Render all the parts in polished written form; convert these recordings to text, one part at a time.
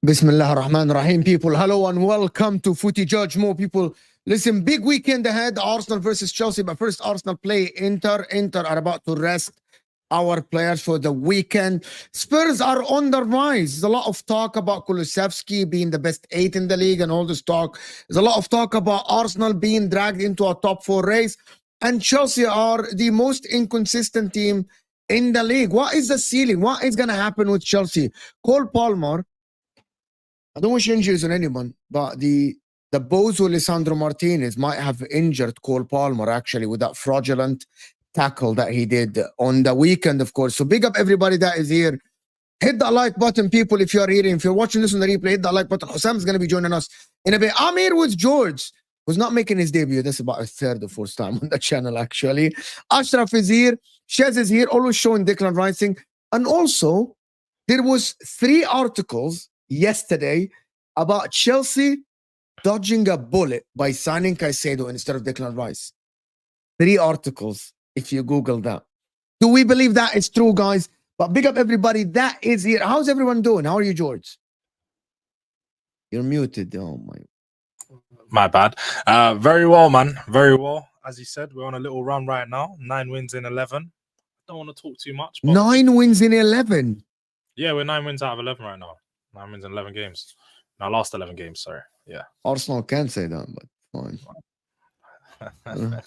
Bismillah ar-Rahman ar-Rahim, people. Hello and welcome to Footy Judge. More people. Listen, big weekend ahead. Arsenal versus Chelsea. But first, Arsenal play Inter. Inter are about to rest our players for the weekend. Spurs are on the rise. There's a lot of talk about Kulusevski being the best 8 in the league and all this talk. There's a lot of talk about Arsenal being dragged into a top 4 race. And Chelsea are the most inconsistent team in the league. What is the ceiling? What is going to happen with Chelsea? Cole Palmer, I don't wish injuries on anyone, but the bozo Lisandro Martinez might have injured Cole Palmer actually with that fraudulent tackle that he did on the weekend, of course. So big up everybody that is here. Hit the like button, people, if you're here. If you're watching this on the replay, hit the like button. HUSAM is going to be joining us in a bit. I'm here with George, who's not making his debut. That's about a third or fourth time on the channel, actually. Ashraf is here. Shez is here, always showing Declan Rising. And also, there was 3 articles yesterday about Chelsea dodging a bullet by signing Caicedo instead of Declan Rice. 3 articles, if you Google that. Do we believe that is true, guys? But big up everybody that is here. How's everyone doing? How are you, George? You're muted. Oh, my bad. Very well, man. Very well. As you said, we're on a little run right now. 9 wins in 11. Don't want to talk too much. But 9 wins in 11? Yeah, we're 9 wins out of 11 right now. 9 wins in 11 games. Our last 11 games, sorry. Yeah. Arsenal can't say that, but fine.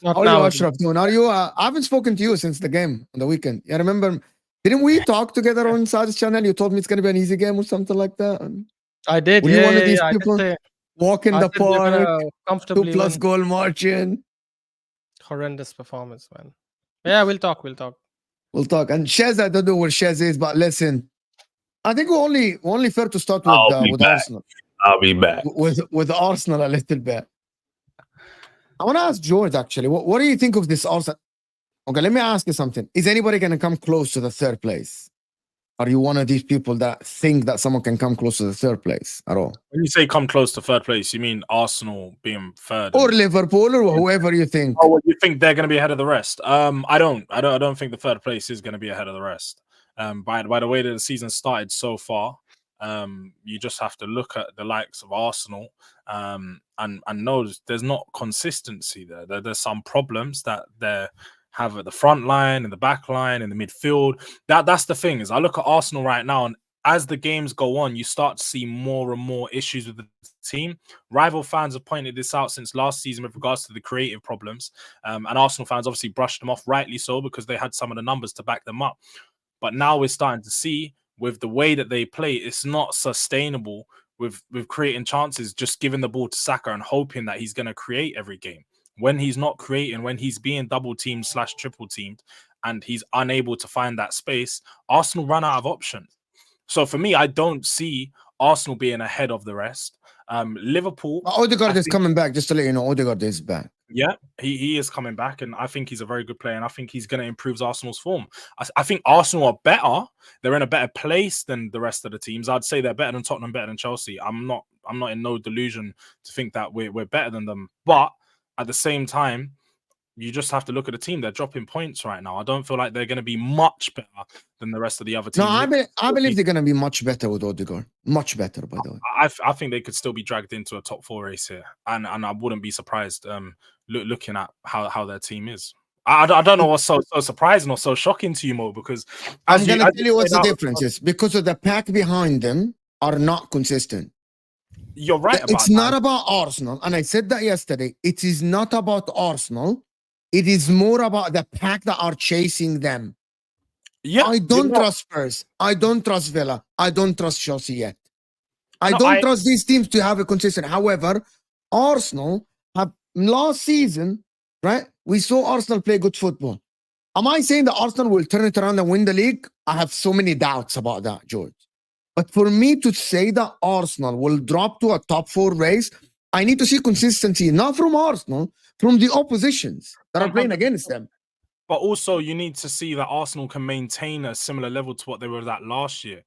Not How are now. you, Ashraf, doing? Are you? I haven't spoken to you since the game on the weekend. I remember, didn't we talk together on Sad's channel? You told me it's going to be an easy game or something like that. And I did. were you one of these people I walk in the said we're park, gonna comfortably 2+ win. goal margin? Horrendous performance, man. Yeah, we'll talk. We'll talk. And Shez, I don't know where Shez is, but listen, I think we're only fair to start with Arsenal. I'll be back. With Arsenal a little bit. I want to ask George, actually, what do you think of this Arsenal? Okay, let me ask you something. Is anybody going to come close to the third place? Are you one of these people that think that someone can come close to the third place at all? When you say come close to third place, you mean Arsenal being third, Or Liverpool, or whoever you think? Oh, well, you think they're going to be ahead of the rest? I don't think the third place is going to be ahead of the rest. By the way that the season started so far, you just have to look at the likes of Arsenal and know there's not consistency there. There's some problems that they have at the front line, in the back line, in the midfield. That's the thing is I look at Arsenal right now, and as the games go on, you start to see more and more issues with the team. Rival fans have pointed this out since last season with regards to the creative problems. And Arsenal fans obviously brushed them off, rightly so, because they had some of the numbers to back them up. But now we're starting to see with the way that they play, it's not sustainable with creating chances, just giving the ball to Saka and hoping that he's going to create every game. When he's not creating, when he's being double teamed / triple teamed, and he's unable to find that space, Arsenal run out of options. So for me, I don't see Arsenal being ahead of the rest. Liverpool. Odegaard is coming back, just to let you know. Odegaard is back. Yeah, he is coming back, and I think he's a very good player, and I think he's going to improve Arsenal's form. I think Arsenal are better. They're in a better place than the rest of the teams. I'd say they're better than Tottenham, better than Chelsea. I'm not in no delusion to think that we're better than them. But at the same time, you just have to look at the team. They're dropping points right now. I don't feel like they're going to be much better than the rest of the other teams. No, I believe they're going to be much better with Odegaard. Much better, by the way. I think they could still be dragged into a top 4 race here. And I wouldn't be surprised looking at how their team is. I don't know what's so surprising or so shocking to you, Mo, because I'm going to tell you what's the difference is. Because of the pack behind them are not consistent. You're right about It's not about Arsenal. And I said that yesterday. It is not about Arsenal. It is more about the pack that are chasing them. Yeah, I don't trust Spurs. I don't trust Villa. I don't trust Chelsea yet. I don't trust these teams to have a consistent. However, Arsenal have last season, right? We saw Arsenal play good football. Am I saying that Arsenal will turn it around and win the league? I have so many doubts about that, George. But for me to say that Arsenal will drop to a top 4 race, I need to see consistency, not from Arsenal, from the oppositions that are playing against them. But also, you need to see that Arsenal can maintain a similar level to what they were at last year.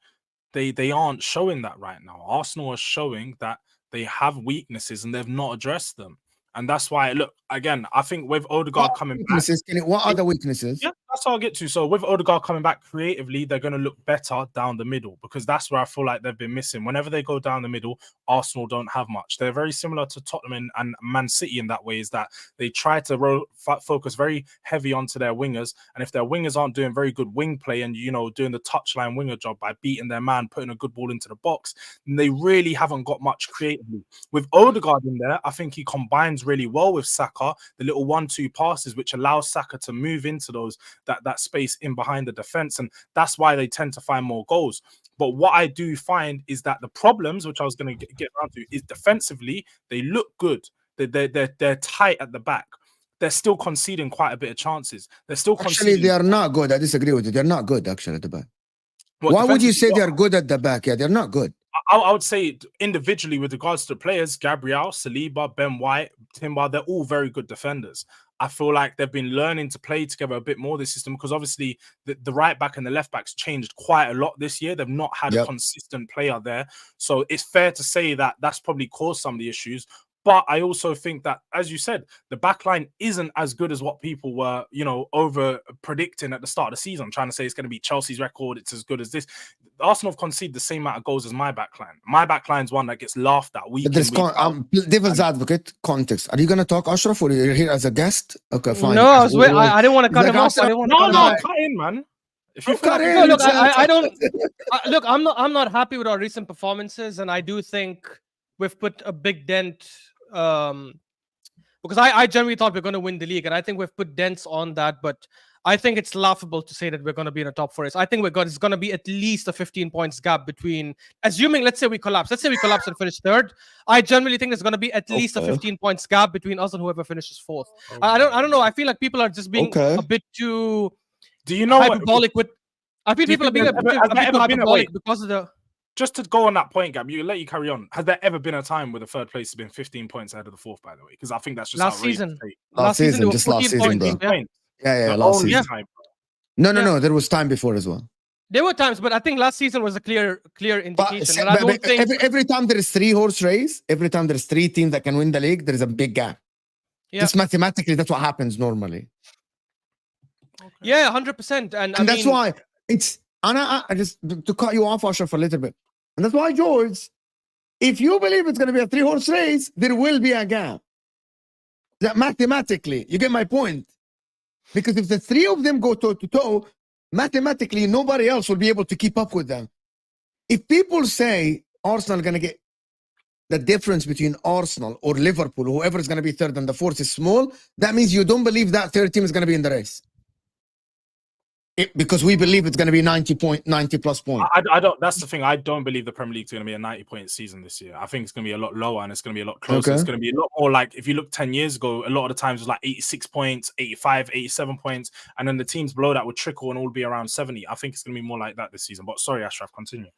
They aren't showing that right now. Arsenal are showing that they have weaknesses and they've not addressed them. And that's why, look, again, I think with Odegaard coming back... What other weaknesses? Yeah, that's what I'll get to. So with Odegaard coming back creatively, they're going to look better down the middle because that's where I feel like they've been missing. Whenever they go down the middle, Arsenal don't have much. They're very similar to Tottenham and Man City in that way, is that they try to focus very heavy onto their wingers. And if their wingers aren't doing very good wing play and, you know, doing the touchline winger job by beating their man, putting a good ball into the box, then they really haven't got much creatively. With Odegaard in there, I think he combines really well with Saka, the little 1-2 passes, which allows Saka to move into that space in behind the defense, and that's why they tend to find more goals. But what I do find is that the problems, which I was going to get around to, is defensively they look good. They're tight at the back. They're still conceding quite a bit of chances. They're still actually they are not good. I disagree with you. They're not good actually at the back. Why would you say they're good at the back? Yeah, they're not good. I would say individually with regards to players, Gabriel, Saliba, Ben White, Timber, they're all very good defenders. I feel like they've been learning to play together a bit more this system because obviously the right back and the left back's changed quite a lot this year. They've not had a consistent player there. So it's fair to say that that's probably caused some of the issues. But I also think that, as you said, the back line isn't as good as what people were, you know, over predicting at the start of the season. I'm trying to say it's going to be Chelsea's record. It's as good as this. Arsenal have conceded the same amount of goals as my back line. My back line's one that gets laughed at week in, week out. Devil's advocate context. Are you going to talk, Ashraf, or you're here as a guest? Okay, fine. No, I didn't want to cut him off. No, cut in, man. If you cut in, look, I don't. Look, I'm not happy with our recent performances, and I do think we've put a big dent. Because I generally thought we're going to win the league, and I think we've put dents on that. But I think it's laughable to say that we're going to be in a top 4 race. I think it's going to be at least a 15 points gap between, assuming, let's say we collapse and finish 3rd. I generally think there's going to be at least a 15 points gap between us and whoever finishes 4th. I don't know. I feel like people are just being a bit too. Do you know hyperbolic with? I feel people are being a bit hyperbolic because of the. just to go on that point, Gab, let you carry on. Has there ever been a time where the third place has been 15 points ahead of the fourth, by the way? Because I think that's just Last outrageous. season. Last season, they were just last 14 season, points. bro. 15 Yeah. points. Yeah, The last only season. time. No. There was time before as well. There were times, but I think last season was a clear indication. And I But don't think every time there is 3-horse race, every time there's 3 teams that can win the league, there is a big gap. Just mathematically, that's what happens normally. Okay. Yeah, 100%. And that's why it's. And I just to cut you off, Ashraf, for a little bit. And that's why, George, if you believe it's going to be a 3-horse race, there will be a gap. That mathematically, you get my point. Because if the 3 of them go toe to toe, mathematically, nobody else will be able to keep up with them. If people say Arsenal are going to get the difference between Arsenal or Liverpool, whoever is going to be third and the fourth is small, that means you don't believe that third team is going to be in the race. Because we believe it's going to be 90 plus points. I don't. That's the thing. I don't believe the Premier League's going to be a 90-point season this year. I think it's going to be a lot lower and it's going to be a lot closer. Okay. It's going to be a lot more like if you look 10 years ago, a lot of the times it was like 86 points, 85, 87 points, and then the teams below that would trickle and all be around 70. I think it's going to be more like that this season. But sorry, Ashraf, continue.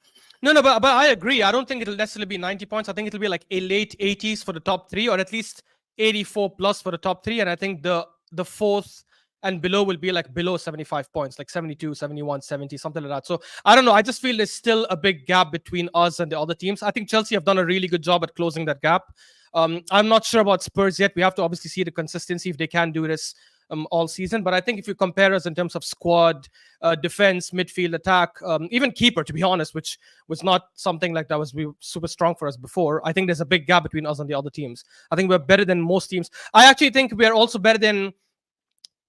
No, but I agree. I don't think it'll necessarily be 90 points. I think it'll be like a late 80s for the top 3, or at least 84 plus for the top 3. And I think the fourth and below will be like below 75 points, like 72, 71, 70, something like that. So I don't know. I just feel there's still a big gap between us and the other teams. I think Chelsea have done a really good job at closing that gap. I'm not sure about Spurs yet. We have to obviously see the consistency if they can do this all season. But I think if you compare us in terms of squad, defense, midfield, attack, even keeper, to be honest, which was not something like that was super strong for us before. I think there's a big gap between us and the other teams. I think we're better than most teams. I actually think we're also better than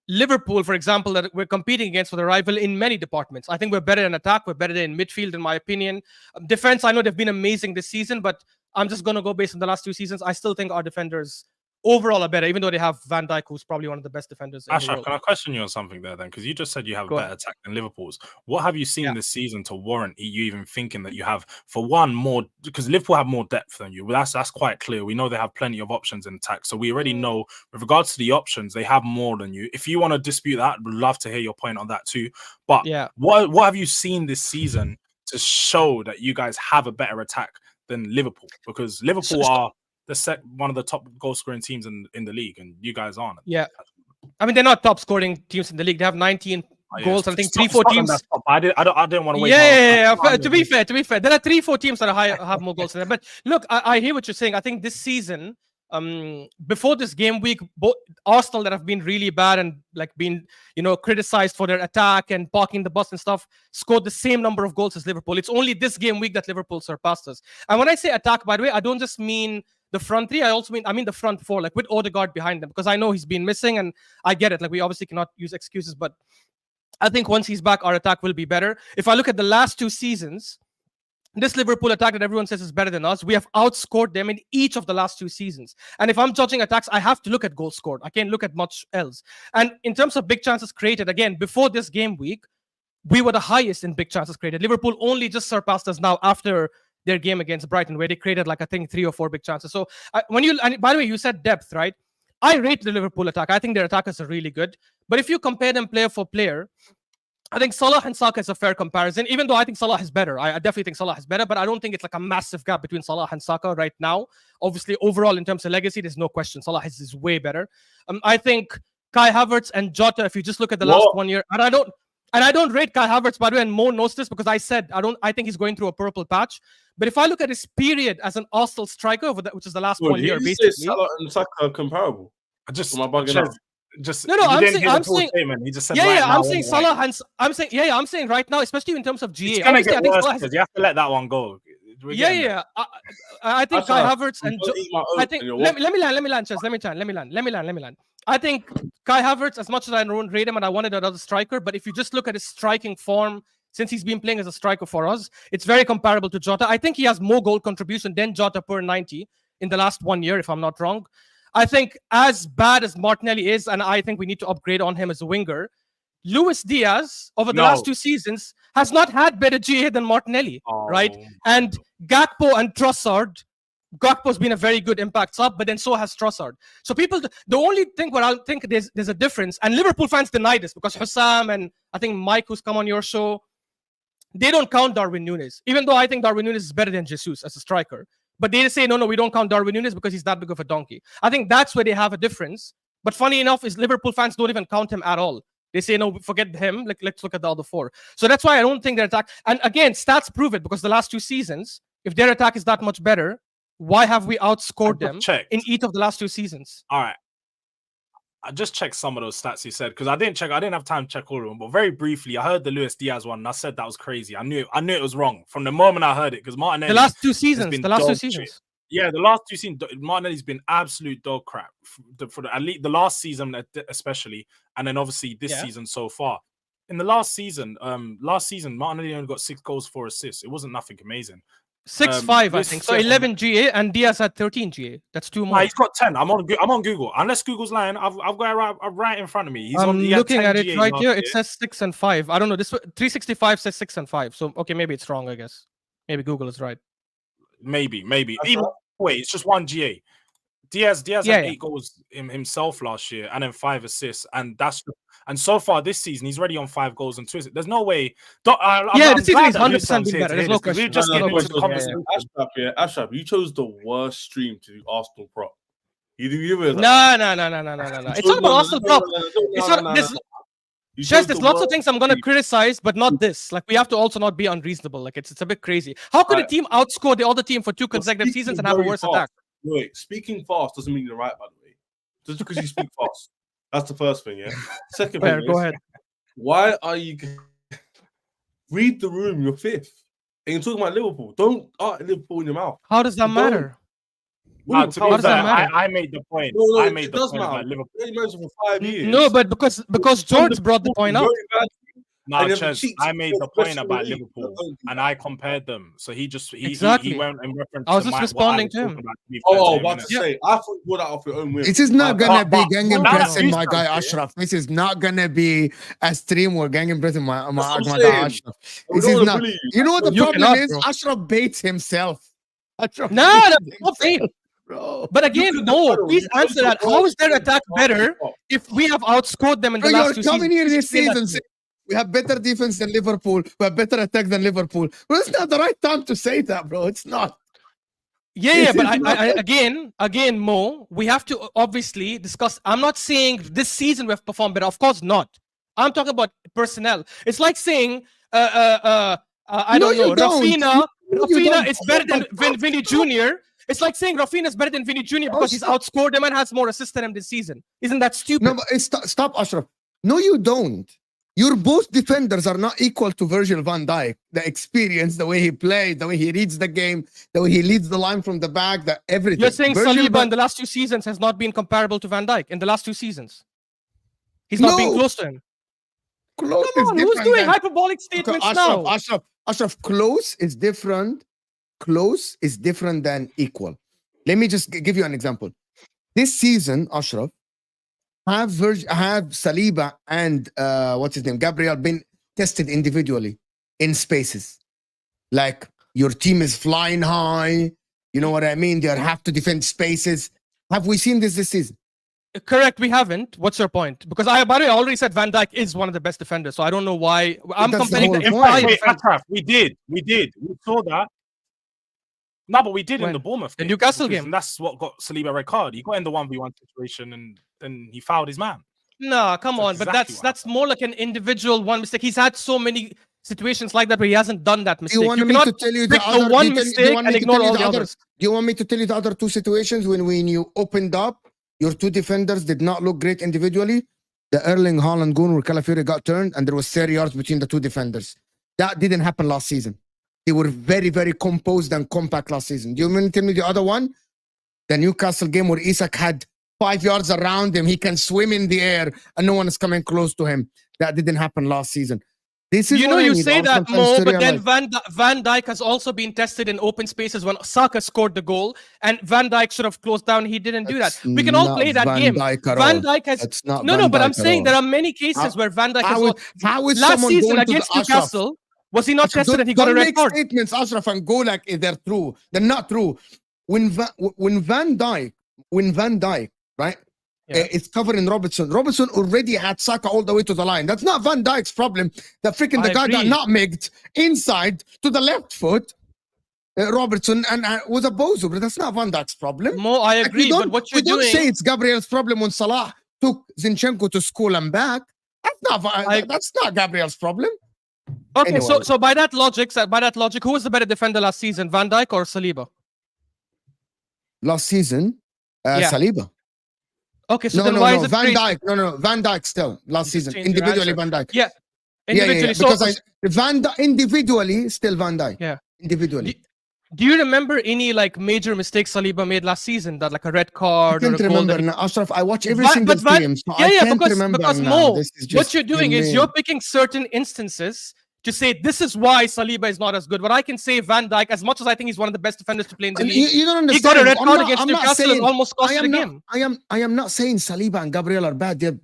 Liverpool, for example, that we're competing against for the rival in many departments. I think we're better in attack. We're better in midfield, in my opinion. Defense, I know they've been amazing this season, but I'm just going to go based on the last 2 seasons. I still think our defenders overall are better, even though they have Van Dijk, who's probably one of the best defenders in the Ashraf, world. can I question you on something there then? Because you just said you have a better attack than Liverpool's. What have you seen this season to warrant you even thinking that you have, for one, more? Because Liverpool have more depth than you. Well, that's quite clear. We know they have plenty of options in attack. So we already know, with regards to the options, they have more than you. If you want to dispute that, we'd love to hear your point on that too. But what have you seen this season to show that you guys have a better attack than Liverpool? Because Liverpool are one of the top goal scoring teams in the league, and you guys aren't. Yeah, I mean, they're not top scoring teams in the league. They have 19 goals. I think 3-4 teams. I didn't want to wait. Yeah. To be fair, there are 3-4 teams that have more goals than them. But look, I hear what you're saying. I think this season, before this game week, both Arsenal that have been really bad and like been criticized for their attack and parking the bus and stuff, scored the same number of goals as Liverpool. It's only this game week that Liverpool surpassed us. And when I say attack, by the way, I don't just mean the front 3. I mean the front 4, like with Odegaard behind them, because I know he's been missing and I get it. Like, we obviously cannot use excuses, but I think once he's back, our attack will be better. If I look at the last 2 seasons, this Liverpool attack that everyone says is better than us, we have outscored them in each of the last 2 seasons. And if I'm judging attacks, I have to look at goals scored. I can't look at much else. And in terms of big chances created, again, before this game week, we were the highest in big chances created. Liverpool only just surpassed us now after their game against Brighton, where they created like, I think, 3 or 4 big chances. So and by the way, you said depth, right? I rate the Liverpool attack. I think their attackers are really good. But if you compare them player for player, I think Salah and Saka is a fair comparison, even though I think Salah is better. I definitely think Salah is better, but I don't think it's like a massive gap between Salah and Saka right now. Obviously, overall, in terms of legacy, there's no question. Salah is way better. I think Kai Havertz and Jota, if you just look at the last 1 year, and I don't rate Kai Havertz, by the way, and Mo knows this because I said I think he's going through a purple patch. But if I look at his period as an Arsenal striker, which is the last 1 year, basically. Salah and Saka are comparable. I'm bugging out. I'm saying. He just said I'm saying Salah and I'm saying right now, especially in terms of GA. It's gonna get worse because you have to let that one go. I think Kai Havertz and I think let me land, Chess. Let me land. I think Kai Havertz, as much as I don't rate him and I wanted another striker, but if you just look at his striking form since he's been playing as a striker for us, it's very comparable to Jota. I think he has more goal contribution than Jota per 90 in the last 1 year, if I'm not wrong. I think as bad as Martinelli is, and I think we need to upgrade on him as a winger, Luis Diaz, over the last 2 seasons, has not had better GA than Martinelli, right? And Gakpo and Trossard, Gakpo's been a very good impact sub, but then so has Trossard. So people, the only thing where I think there's a difference, and Liverpool fans deny this because HUSAM and I think Mike, who's come on your show, they don't count Darwin Núñez, even though I think Darwin Núñez is better than Jesus as a striker. But they say, no, we don't count Darwin Núñez because he's that big of a donkey. I think that's where they have a difference. But funny enough, is Liverpool fans don't even count him at all. They say, no, forget him. Let's look at the other four. So that's why I don't think their attack. And again, stats prove it, because the last 2 seasons, if their attack is that much better, why have we outscored them in each of the last 2 seasons? All right. I just checked some of those stats he said, because I didn't have time to check all of them. But very briefly, I heard the Luis Diaz one, and I said that was crazy. I knew it was wrong from the moment I heard it, because Martinelli. The last 2 seasons. Yeah, the last 2 seasons, Martinelli's been absolute dog crap for at least the last season, especially, and then obviously this season so far. In the last season, Martinelli only got 6 goals, 4 assists. It wasn't nothing amazing. 6-5, I think. So 11 GA, and Diaz had 13 GA. That's 2 more. Nah, he's got 10. I'm on Google. Unless Google's lying, I've got it right in front of me. I'm looking at it right here. It says 6 and 5. I don't know. This 365 says 6 and 5. So okay, maybe it's wrong. I guess maybe Google is right. Maybe. Either way, it's just 1 GA. Diaz had 8 goals himself last year, and then 5 assists, and so far this season he's already on 5 goals and 2 assists. There's no way. This season he's 100% been better. There's no question. We're just getting into the conversation. Ashraf, you chose the worst stream to do Arsenal prop. You didn't No. It's not about Arsenal prop. It's not. There's lots of things I'm going to criticize, but not this. Like, we have to also not be unreasonable. Like, it's a bit crazy. How could a team outscore the other team for 2 consecutive seasons and have a worse attack? Wait, speaking fast doesn't mean you're right, by the way. Just because you speak fast. That's the first thing, yeah? Second thing go ahead. Why are you... Read the room, you're 5th. And you're talking about Liverpool. Don't Liverpool in your mouth. How does that matter? How does that matter? I made the point. No, I made the point about Liverpool. For 5 years. No, but because George brought the point up. No, Ches, I made the point about Liverpool, and I compared them. So he went in reference. I was just responding to him. About to say, I thought you brought that off your own whim. This is not gonna be gang pressing my guy Ashraf. This is not gonna be a stream where gang pressing my guy Ashraf. This is not. You know what the problem is? Ashraf baits himself. No, that's bait. Bro. But again, no, please answer that. How is their attack better if we have outscored them in the last 2 seasons? You're coming here this season. We have better defense than Liverpool. We have better attack than Liverpool. But it's not the right time to say that, bro. It's not. Yeah, but I again, Mo, we have to obviously discuss. I'm not saying this season we have performed better. Of course not. I'm talking about personnel. It's like saying, I don't know, Rafinha is better than Vinny Jr. It's like saying Rafinha is better than Vinny Jr. because he's outscored him and has more assists than him this season. Isn't that stupid? No, but stop, Ashraf. No, you don't. Your both defenders are not equal to Virgil van Dijk. The experience, the way he played, the way he reads the game, the way he leads the line from the back, everything. You're saying Saliba in the last 2 seasons has not been comparable to Van Dijk in the last 2 seasons? He's not being close to him. Close Come on, who's doing hyperbolic statements now? Ashraf, close is different. Close is different than equal. Let me just give you an example. This season, Ashraf, have Saliba and what's his name, Gabriel, been tested individually in spaces. Like, your team is flying high. You know what I mean? They have to defend spaces. Have we seen this season? Correct, we haven't. What's your point? Because I already said Van Dijk is one of the best defenders, so I don't know why. I'm comparing the entire defense. We did. We saw that. No, but we did in the Bournemouth game. The Newcastle game. And that's what got Saliba a red card. He got in the 1v1 situation and then he fouled his man. No, come on. But that's more like an individual one mistake. He's had so many situations like that where he hasn't done that mistake. Do you want me to tell you the other one mistake and ignore all the others? Do you want me to tell you the other 2 situations when you opened up, your 2 defenders did not look great individually? The Erling Haaland goal where Calafiori got turned and there was 30 yards between the 2 defenders. That didn't happen last season. They were very, very composed and compact last season. Do you want to tell me the other one? The Newcastle game where Isak had 5 yards around him. He can swim in the air and no one is coming close to him. That didn't happen last season. This is you say that, Mo, but then Van Dijk has also been tested in open spaces when Saka scored the goal and Van Dijk should have closed down. He didn't do that. We can all play that game. Van Dijk has... No, but I'm saying there are many cases where Van Dijk has... Last season against Newcastle... Was he not tested and he got a red card? Statements, Ashraf, and go like they're true. They're not true. When Van Dijk, right? it's covering Robertson. Robertson already had Saka all the way to the line. That's not Van Dijk's problem. The guy got nutmegged inside to the left foot. Robertson and was a bozo, but that's not Van Dijk's problem. Mo, I agree, but what you're doing... don't say it's Gabriel's problem when Salah took Zinchenko to school and back. That's not Gabriel's problem. Okay, Anyway. so by that logic, who was the better defender last season, Van Dijk or Saliba? Last season, Saliba. Okay, so why is it Van Dijk? No, Van Dijk still last season. Individually, Van Dijk. Yeah, individually. Because individually, still Van Dijk. Yeah, individually. Do you remember any like major mistakes Saliba made last season? That like a red card? I can't remember now, Ashraf. I watch every single game. So because Mo, what you're doing is you're picking certain instances to say this is why Saliba is not as good. But I can say Van Dijk, as much as I think he's one of the best defenders to play in the league. You don't understand. He got a red card against Newcastle and almost cost the game. I am not saying Saliba and Gabriel are bad. They're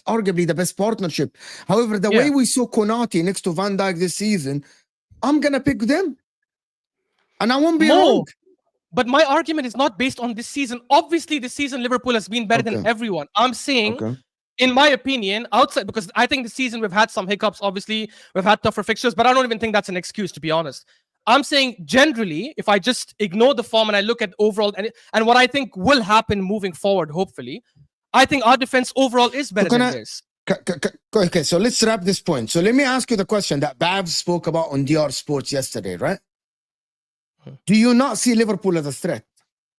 arguably the best partnership. However, the way we saw Konate next to Van Dijk this season, I'm gonna pick them. And I won't be wrong. But my argument is not based on this season. Obviously, this season Liverpool has been better than everyone. I'm saying, in my opinion, outside, because I think this season we've had some hiccups. Obviously, we've had tougher fixtures, but I don't even think that's an excuse, to be honest. I'm saying generally, if I just ignore the form and I look at overall and what I think will happen moving forward, hopefully, I think our defense overall is better than theirs. Okay, so let's wrap this point. So let me ask you the question that Babs spoke about on DR Sports yesterday, right? Do you not see Liverpool as a threat?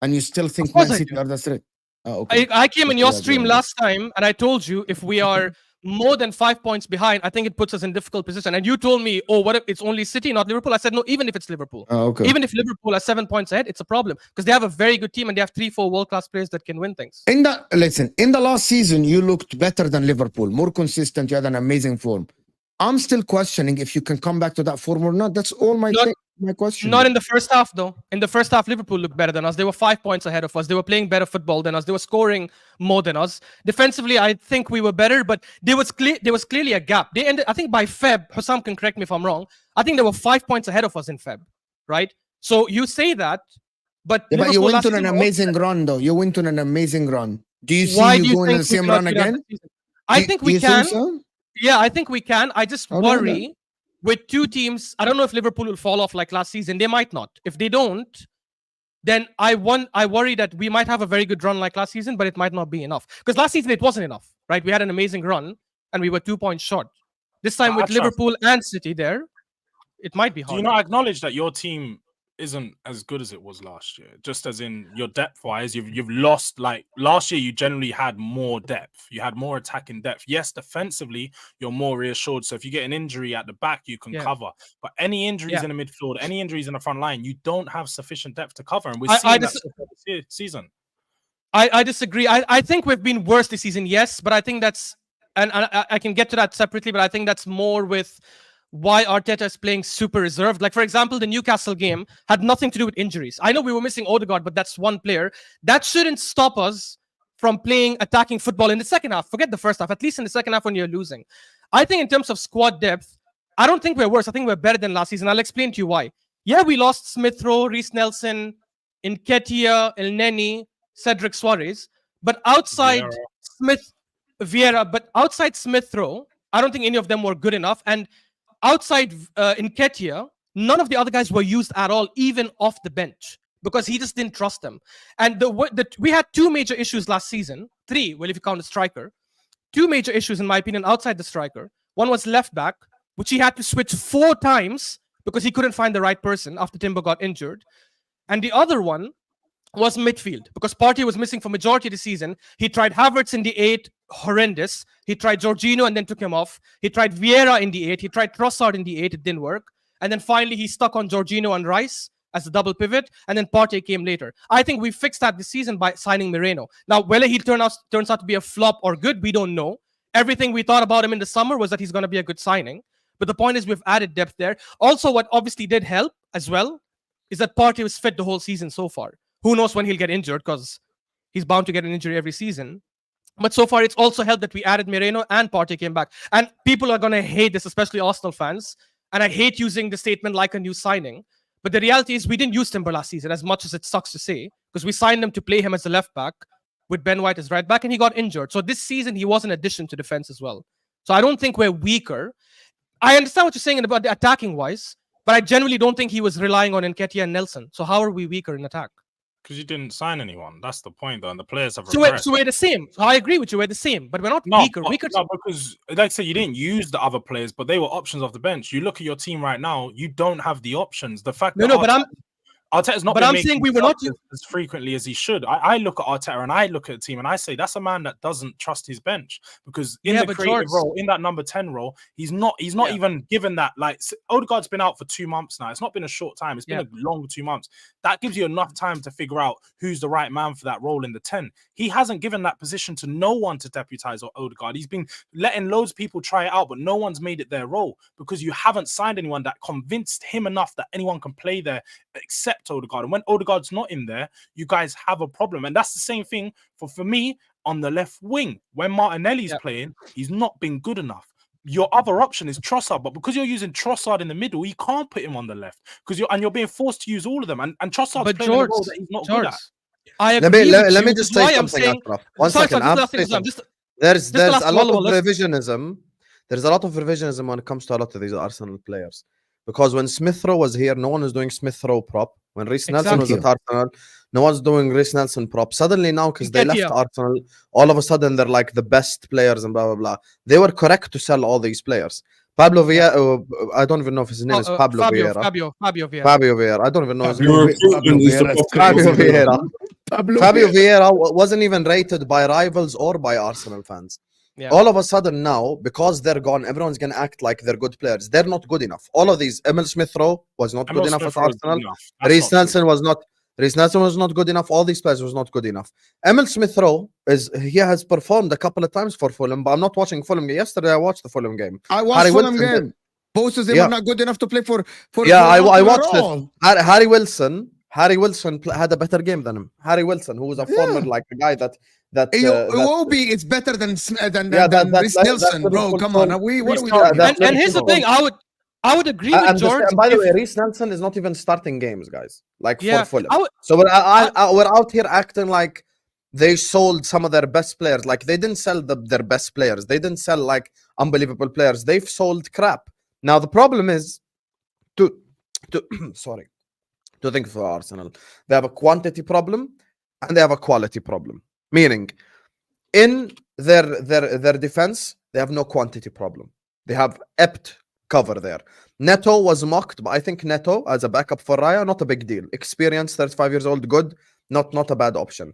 And you still think Man City are the threat? Oh, okay. I came in your stream last time and I told you if we are more than 5 points behind, I think it puts us in difficult position. And you told me, oh, what if it's only City, not Liverpool? I said, no, even if it's Liverpool. Even if Liverpool are 7 points ahead, it's a problem. Because they have a very good team and they have 3-4 world-class players that can win things. In the last season, you looked better than Liverpool. More consistent. You had an amazing form. I'm still questioning if you can come back to that form or not. That's all my question. Not in the first half, though. In the first half, Liverpool looked better than us. They were 5 points ahead of us. They were playing better football than us. They were scoring more than us. Defensively, I think we were better, but there was clearly a gap. They ended, I think, by Feb. HUSAM can correct me if I'm wrong. I think they were 5 points ahead of us in Feb, right? So you say that, but but you went on an amazing run, though. You went on an amazing run. Do you see you going on the same run again? I think we can. So? Yeah, I think we can. I just worry with two teams. I don't know if Liverpool will fall off like last season. They might not. If they don't, then I worry that we might have a very good run like last season, but it might not be enough. Because last season it wasn't enough, right? We had an amazing run and we were 2 points short. This time with Liverpool and City there, it might be hard. Do you not acknowledge that your team isn't as good as it was last year? Just as in your depth-wise, you've lost. Like last year, you generally had more depth. You had more attacking depth. Yes, defensively, you're more reassured. So if you get an injury at the back, you can cover. But any injuries in the midfield, any injuries in the front line, you don't have sufficient depth to cover. And we're seeing that this season. I disagree. I think we've been worse this season, yes, but I think that's, and I can get to that separately, but I think that's more with why Arteta is playing super reserved. Like, for example, the Newcastle game had nothing to do with injuries. I know we were missing Odegaard, but that's one player. That shouldn't stop us from playing attacking football in the second half. Forget the first half, at least in the second half when you're losing. I think in terms of squad depth, I don't think we're worse. I think we're better than last season. I'll explain to you why. Yeah, we lost Smith Rowe, Reece Nelson, Nketiah, El Neni, Cedric Suarez. But outside Smith Rowe, I don't think any of them were good enough. And outside Nketiah, none of the other guys were used at all, even off the bench, because he just didn't trust them. And we had two major issues last season. Three, well, if you count the striker. Two major issues, in my opinion, outside the striker. One was left back, which he had to switch 4 times because he couldn't find the right person after Timber got injured. And the other one was midfield, because Partey was missing for majority of the season. He tried Havertz in the 8, horrendous. He tried Jorginho and then took him off. He tried Vieira in the 8. He tried Trossard in the 8. It didn't work. And then finally, he stuck on Jorginho and Rice as a double pivot. And then Partey came later. I think we fixed that this season by signing Moreno. Now, whether he turns out to be a flop or good, we don't know. Everything we thought about him in the summer was that he's going to be a good signing. But the point is we've added depth there. Also, what obviously did help as well is that Partey was fit the whole season so far. Who knows when he'll get injured, because he's bound to get an injury every season. But so far, it's also helped that we added Moreno and Partey came back. And people are going to hate this, especially Arsenal fans. And I hate using the statement like a new signing. But the reality is we didn't use Timber last season, as much as it sucks to say, because we signed him to play him as a left back. with Ben White as right back, and he got injured. So this season he was an addition to defense as well. So I don't think we're weaker. I understand what you're saying about the attacking wise, but I generally don't think he was relying on Nketiah and Nelson. So how are we weaker in attack? Because you didn't sign anyone. That's the point, though. And the players have So regressed. we're the same. So I agree with you. We're the same, but we're not weaker. Weaker. No, because like I said, you didn't use the other players, but they were options off the bench. You look at your team right now, you don't have the options. The fact that Arteta's not. But I'm saying we were not as frequently as he should. I look at Arteta and I look at the team and I say that's a man that doesn't trust his bench, because in the creative role, in that number 10 role, he's not even given that. Like Odegaard's been out for 2 months now. It's not been a short time. It's been a long 2 months. That gives you enough time to figure out who's the right man for that role in the 10. He hasn't given that position to no one to deputize Odegaard. He's been letting loads of people try it out, but no one's made it their role because you haven't signed anyone that convinced him enough that anyone can play there except Odegaard. And when Odegaard's not in there, you guys have a problem. And that's the same thing for me on the left wing. When Martinelli's playing, he's not been good enough. Your other option is Trossard, but because you're using Trossard in the middle, you can't put him on the left because you're being forced to use all of them. And Trossard's playing a role that he's not good at. I agree. Let me just say something. One second. There's a lot of revisionism. There's a lot of revisionism when it comes to a lot of these Arsenal players. Because when Smith Rowe was here, no one was doing Smith Rowe prop. When Reece Nelson was at Arsenal, no one's doing Reece Nelson prop. Suddenly now, because they left Arsenal, all of a sudden they're like the best players and blah, blah, blah. They were correct to sell all these players. Pablo Vieira, I don't even know if his name is Pablo Vieira. Fabio Vieira. Fabio Vieira. I don't even know his name. Fabio Vieira. Fabio Vieira wasn't even rated by rivals or by Arsenal fans. Yeah. All of a sudden now, because they're gone, everyone's going to act like they're good players. They're not good enough. All of these, Emil Smith-Rowe was not good enough at Arsenal. Reece Nelson was not good enough. All these players was not good enough. Emil Smith-Rowe he has performed a couple of times for Fulham, but I'm not watching Fulham. Yesterday I watched the Fulham game. I watched Fulham game. Both of them were not good enough to play for I watched it. Harry Wilson had a better game than him. Harry Wilson, who was a former like a guy that Iwobi is better than Reece Nelson, bro. Come on, what are we talking? And here's the thing, I would agree with George. By the way, Reece Nelson is not even starting games, guys. Like for Fulham. So we're out here acting like they sold some of their best players. Like they didn't sell their best players. They didn't sell like unbelievable players. They've sold crap. Now the problem is to think for Arsenal, they have a quantity problem and they have a quality problem. Meaning, in their defense, they have no quantity problem. They have apt cover there. Neto was mocked, but I think Neto as a backup for Raya, not a big deal. Experienced, 35 years old, good, not a bad option.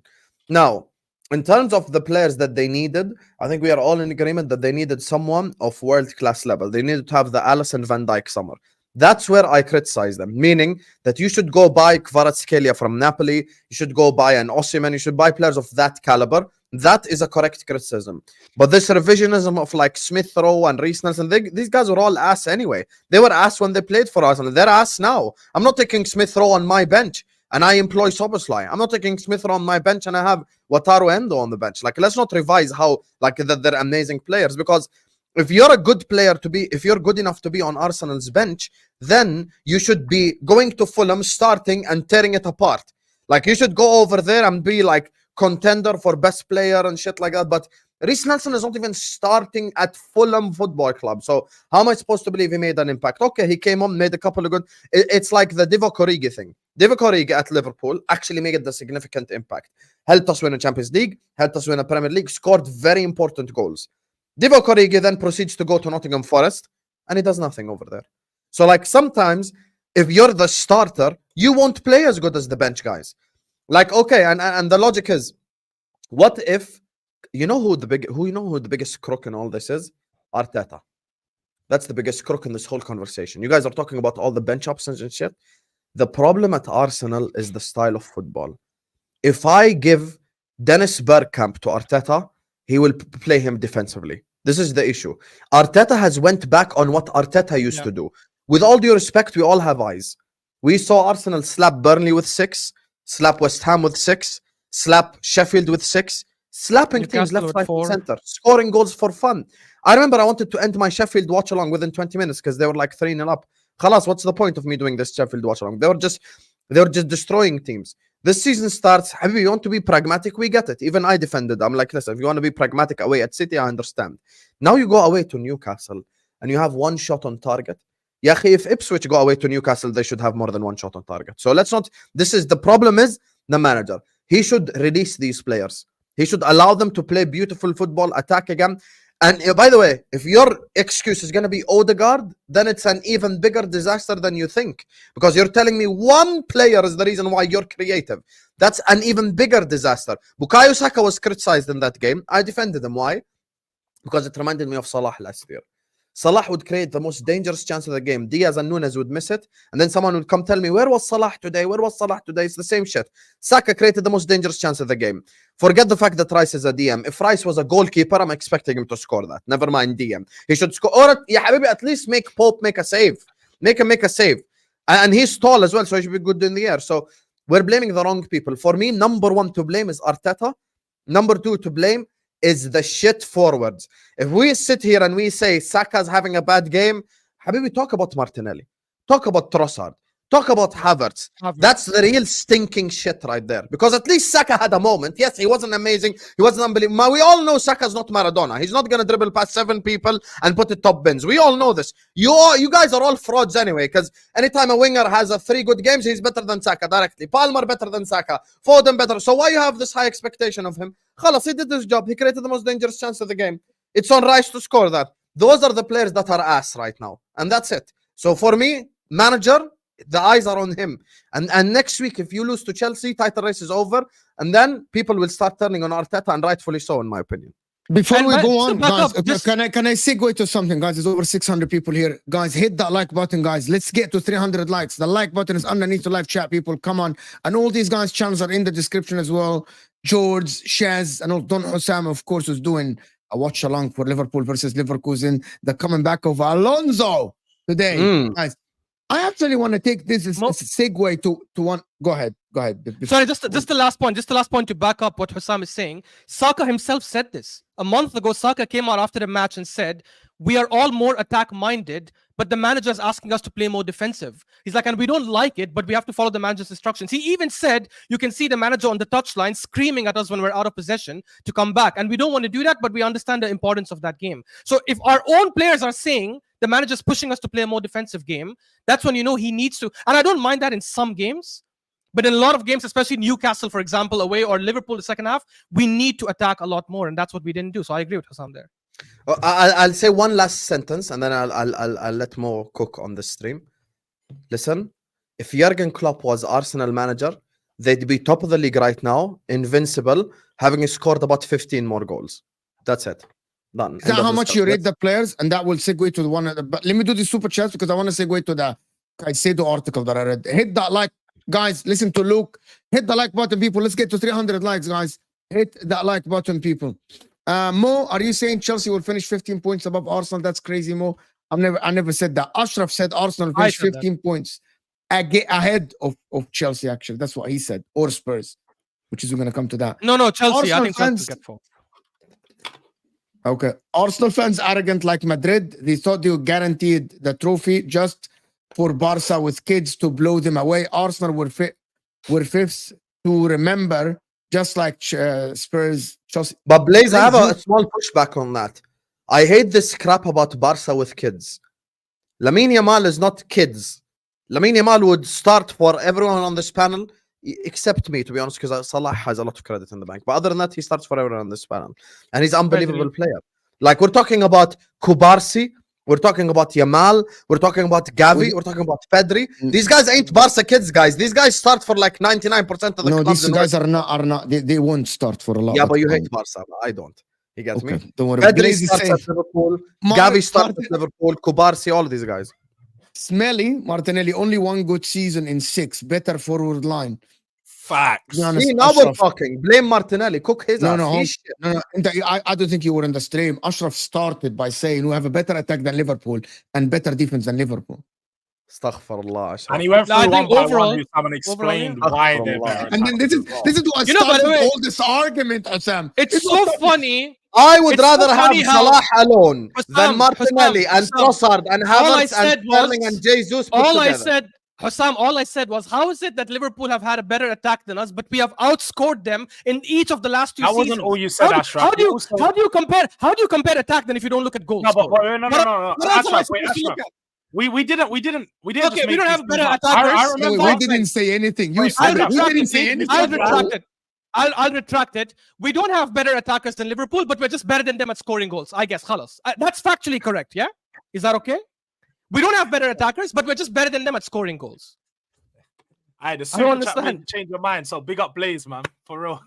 Now, in terms of the players that they needed, I think we are all in agreement that they needed someone of world-class level. They needed to have the Alisson Van Dijk summer. That's where I criticize them, meaning that you should go buy Kvaratskhelia from Napoli, you should go buy an Osimhen, you should buy players of that caliber. That is a correct criticism. But this revisionism of like Smith Rowe and Reece Nelson, these guys were all ass anyway. They were ass when they played for Arsenal. They're ass now. I'm not taking Smith Rowe on my bench and I employ Szoboszlai. I'm not taking Smith Rowe on my bench and I have Wataru Endo on the bench. Like, let's not revise how like they're amazing players, because if you're a good player if you're good enough to be on Arsenal's bench, then you should be going to Fulham, starting and tearing it apart. Like, you should go over there and be like contender for best player and shit like that. But Reece Nelson is not even starting at Fulham Football Club. So how am I supposed to believe he made an impact? Okay, he came on, made a couple of good. It's like the Divock Origi thing. Divock Origi at Liverpool actually made a significant impact. Helped us win a Champions League, helped us win a Premier League, scored very important goals. Divock Origi then proceeds to go to Nottingham Forest and he does nothing over there. So like sometimes if you're the starter, you won't play as good as the bench guys. Like, okay, and the logic is, what if you know who the biggest crook in all this is? Arteta. That's the biggest crook in this whole conversation. You guys are talking about all the bench options and shit. The problem at Arsenal is the style of football. If I give Dennis Bergkamp to Arteta, he will play him defensively. This is the issue. Arteta has went back on what Arteta used to do. With all due respect, we all have eyes. We saw Arsenal slap Burnley with 6, slap West Ham with 6, slap Sheffield with 6, slapping teams left, right, and center, scoring goals for fun. I remember I wanted to end my Sheffield watch along within 20 minutes because they were like 3-0 up. Khalas, what's the point of me doing this Sheffield watch along? They were just destroying teams. This season starts. Habibi, you want to be pragmatic? We get it. Even I defended. I'm like, listen, if you want to be pragmatic away at City, I understand. Now you go away to Newcastle and you have one shot on target. Yeah, if Ipswich go away to Newcastle, they should have more than one shot on target. So let's not. This is the problem. Is the manager? He should release these players. He should allow them to play beautiful football, attack again. And by the way, if your excuse is going to be Odegaard, then it's an even bigger disaster than you think. Because you're telling me one player is the reason why you're creative. That's an even bigger disaster. Bukayo Saka was criticized in that game. I defended him. Why? Because it reminded me of Salah last year. Salah would create the most dangerous chance of the game. Diaz and Nunes would miss it. And then someone would come tell me, where was Salah today? Where was Salah today? It's the same shit. Saka created the most dangerous chance of the game. Forget the fact that Rice is a DM. If Rice was a goalkeeper, I'm expecting him to score that. Never mind DM. He should score. Or, yeah, Habibi, at least make Pope make a save. Make him make a save. And he's tall as well, so he should be good in the air. So we're blaming the wrong people. For me, number one to blame is Arteta. Number two to blame is the shit forwards. If we sit here and we say Saka's having a bad game, Habibi, talk about Martinelli. Talk about Trossard. Talk about Havertz. That's the real stinking shit right there. Because at least Saka had a moment. Yes, he wasn't amazing. He wasn't unbelievable. We all know Saka's not Maradona. He's not going to dribble past 7 people and put it top bins. We all know this. You guys are all frauds anyway. Because anytime a winger has 3 good games, he's better than Saka directly. Palmer better than Saka. Foden better. So why you have this high expectation of him? Khalas, he did his job. He created the most dangerous chance of the game. It's on Rice to score that. Those are the players that are ass right now. And that's it. So for me, manager, the eyes are on him. And next week, if you lose to Chelsea, title race is over. And then people will start turning on Arteta, and rightfully so, in my opinion. Before we go on, guys, just... can I segue to something, guys? There's over 600 people here. Guys, hit that like button, guys. Let's get to 300 likes. The like button is underneath the live chat, people. Come on. And all these guys' channels are in the description as well. George, Shaz, and Don HUSAM, of course, who's doing a watch along for Liverpool versus Leverkusen. The coming back of Alonso today. Guys, I actually want to take this as a segue to one. Go ahead. Sorry, just the last point. Just the last point to back up what HUSAM is saying. Saka himself said this. A month ago, Saka came out after the match and said, we are all more attack-minded, but the manager is asking us to play more defensive. He's like, and we don't like it, but we have to follow the manager's instructions. He even said, you can see the manager on the touchline screaming at us when we're out of possession to come back. And we don't want to do that, but we understand the importance of that game. So if our own players are saying the manager's pushing us to play a more defensive game, that's when you know he needs to. And I don't mind that in some games. But in a lot of games, especially Newcastle, for example, away, or Liverpool the second half, we need to attack a lot more. And that's what we didn't do. So I agree with HUSAM there. I'll say one last sentence and then I'll let Mo cook on the stream. Listen, if Jurgen Klopp was Arsenal manager, they'd be top of the league right now, invincible, having scored about 15 more goals. That's it. Done. Is that how much you rate the players? And that will segue to the one. But let me do the super chats because I want to segue to the Caicedo article that I read. Hit that like, guys. Listen to Luke. Hit the like button, people. Let's get to 300 likes, guys. Hit that like button, people. Mo, are you saying Chelsea will finish 15 points above Arsenal? That's crazy, Mo. I never said that. Ashraf said Arsenal finish 15 points ahead of Chelsea, actually. That's what he said. Or Spurs, which is we're going to come to that. No, Chelsea. Arsenal I think fans, Chelsea will get 4. Okay. Arsenal fans arrogant like Madrid. They thought they were guaranteed the trophy just for Barca with kids to blow them away. Arsenal were fifth to remember, just like Spurs, Chelsea. But Blaze, I have a small pushback on that. I hate this crap about Barca with kids. Lamine Yamal is not kids. Lamine Yamal would start for everyone on this panel, except me, to be honest, because Salah has a lot of credit in the bank. But other than that, he starts for everyone on this panel. And he's an unbelievable player. Like, we're talking about Kubarsi, we're talking about Yamal, we're talking about Gavi, we're talking about Pedri. These guys ain't Barca kids, guys. These guys start for like 99% of the clubs. No, these guys are not. They won't start for a lot. Yeah, but you hate Barca. I don't. You get me? Don't worry. Pedri starts at Liverpool. Gavi starts at Liverpool. Kubarsi, all of these guys. Smelly, Martinelli, only one good season in 6. Better forward line. Facts. See, now we're talking. Blame Martinelli. Cook his ass. No. I don't think you were in the stream. Ashraf started by saying we have a better attack than Liverpool and better defense than Liverpool. Astaghfirullah, Ashraf. And he went through one by one and explained why they're better. And then this is what started all this argument, Assam. It's so funny. I would rather have Salah alone than Martinelli and Trossard and Havertz and Sterling and Jesus put together. Hussam, all I said was, how is it that Liverpool have had a better attack than us, but we have outscored them in each of the last 2 That seasons? wasn't all you said, Ashraf. How do you Also- how do you compare attack then if you don't look at goals? No, but scored? no. What else am I Ashraf, wait, supposed to look Ashraf. at? We didn't Okay, just we make don't these have better things up. attackers. I No, remember. we didn't say anything. You Wait, said it. I'll We retract didn't it. say anything. I'll bro. retract it. I'll retract it. We don't have better attackers than Liverpool, but we're just better than them at scoring goals. I guess. Khalas. That's factually correct. Yeah, is that okay? We don't have better attackers, but we're just better than them at scoring goals. The don't super chat understand. made you change your mind. So big up Blaze, man, for real.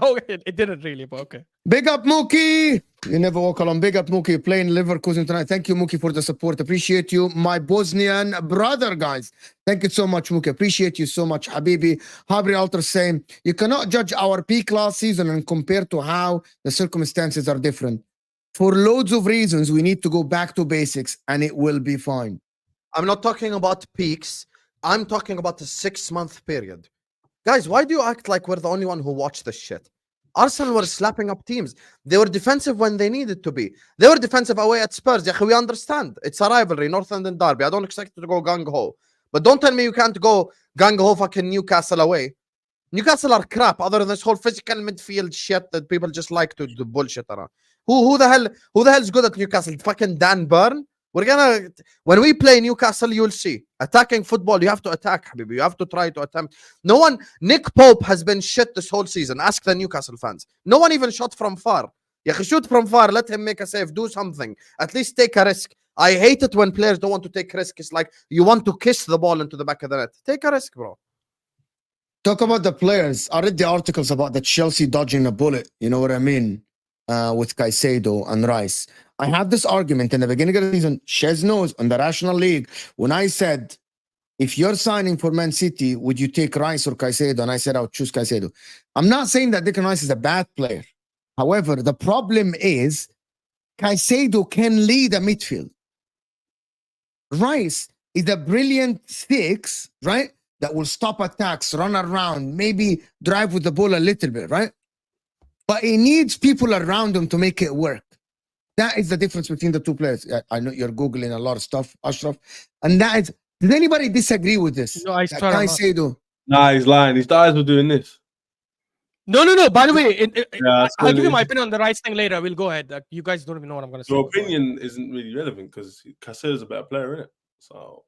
Oh, it didn't really, but okay. Big up Mookie. You never walk alone. Big up Mookie playing Leverkusen tonight. Thank you, Mookie, for the support. Appreciate you, my Bosnian brother, guys. Thank you so much, Mookie. Appreciate you so much, Habibi. Habri Alter saying you cannot judge our peak last season and compare to how the circumstances are different. For loads of reasons, we need to go back to basics, and it will be fine. I'm not talking about peaks. I'm talking about a 6-month period. Guys, why do you act like we're the only one who watched this shit? Arsenal were slapping up teams. They were defensive when they needed to be. They were defensive away at Spurs. We understand. It's a rivalry, North London derby. I don't expect you to go gung-ho. But don't tell me you can't go gung-ho fucking Newcastle away. Newcastle are crap other than this whole physical midfield shit that people just like to do bullshit around. Who the hell is good at Newcastle? Fucking Dan Burn? When we play Newcastle, you'll see. Attacking football, you have to attack, Habibi. You have to try to attempt. Nick Pope has been shit this whole season. Ask the Newcastle fans. No one even shot from far. Shoot from far, let him make a save, do something. At least take a risk. I hate it when players don't want to take risk. It's like you want to kiss the ball into the back of the net. Take a risk, bro. Talk about the players. I read the articles about the Chelsea dodging a bullet. You know what I mean? With Caicedo and Rice. I had this argument in the beginning of the season. Shez knows on the National League when I said, if you're signing for Man City, would you take Rice or Caicedo? And I said I would choose Caicedo. I'm not saying that Declan Rice is a bad player. However, the problem is Caicedo can lead a midfield. Rice is a brilliant 6, right? That will stop attacks, run around, maybe drive with the ball a little bit, right? But he needs people around him to make it work. That is the difference between the two players. I know you're Googling a lot of stuff, Ashraf. And that is, did anybody disagree with this? No, I That swear I'm not. Caicedo. Nah, he's lying. His eyes were doing this. No. By the way, Yeah, I'll give you my opinion on the Rice thing later. We'll go ahead. You guys don't even know what I'm going to say. Your opinion isn't really relevant because Caicedo's a better player, isn't it? So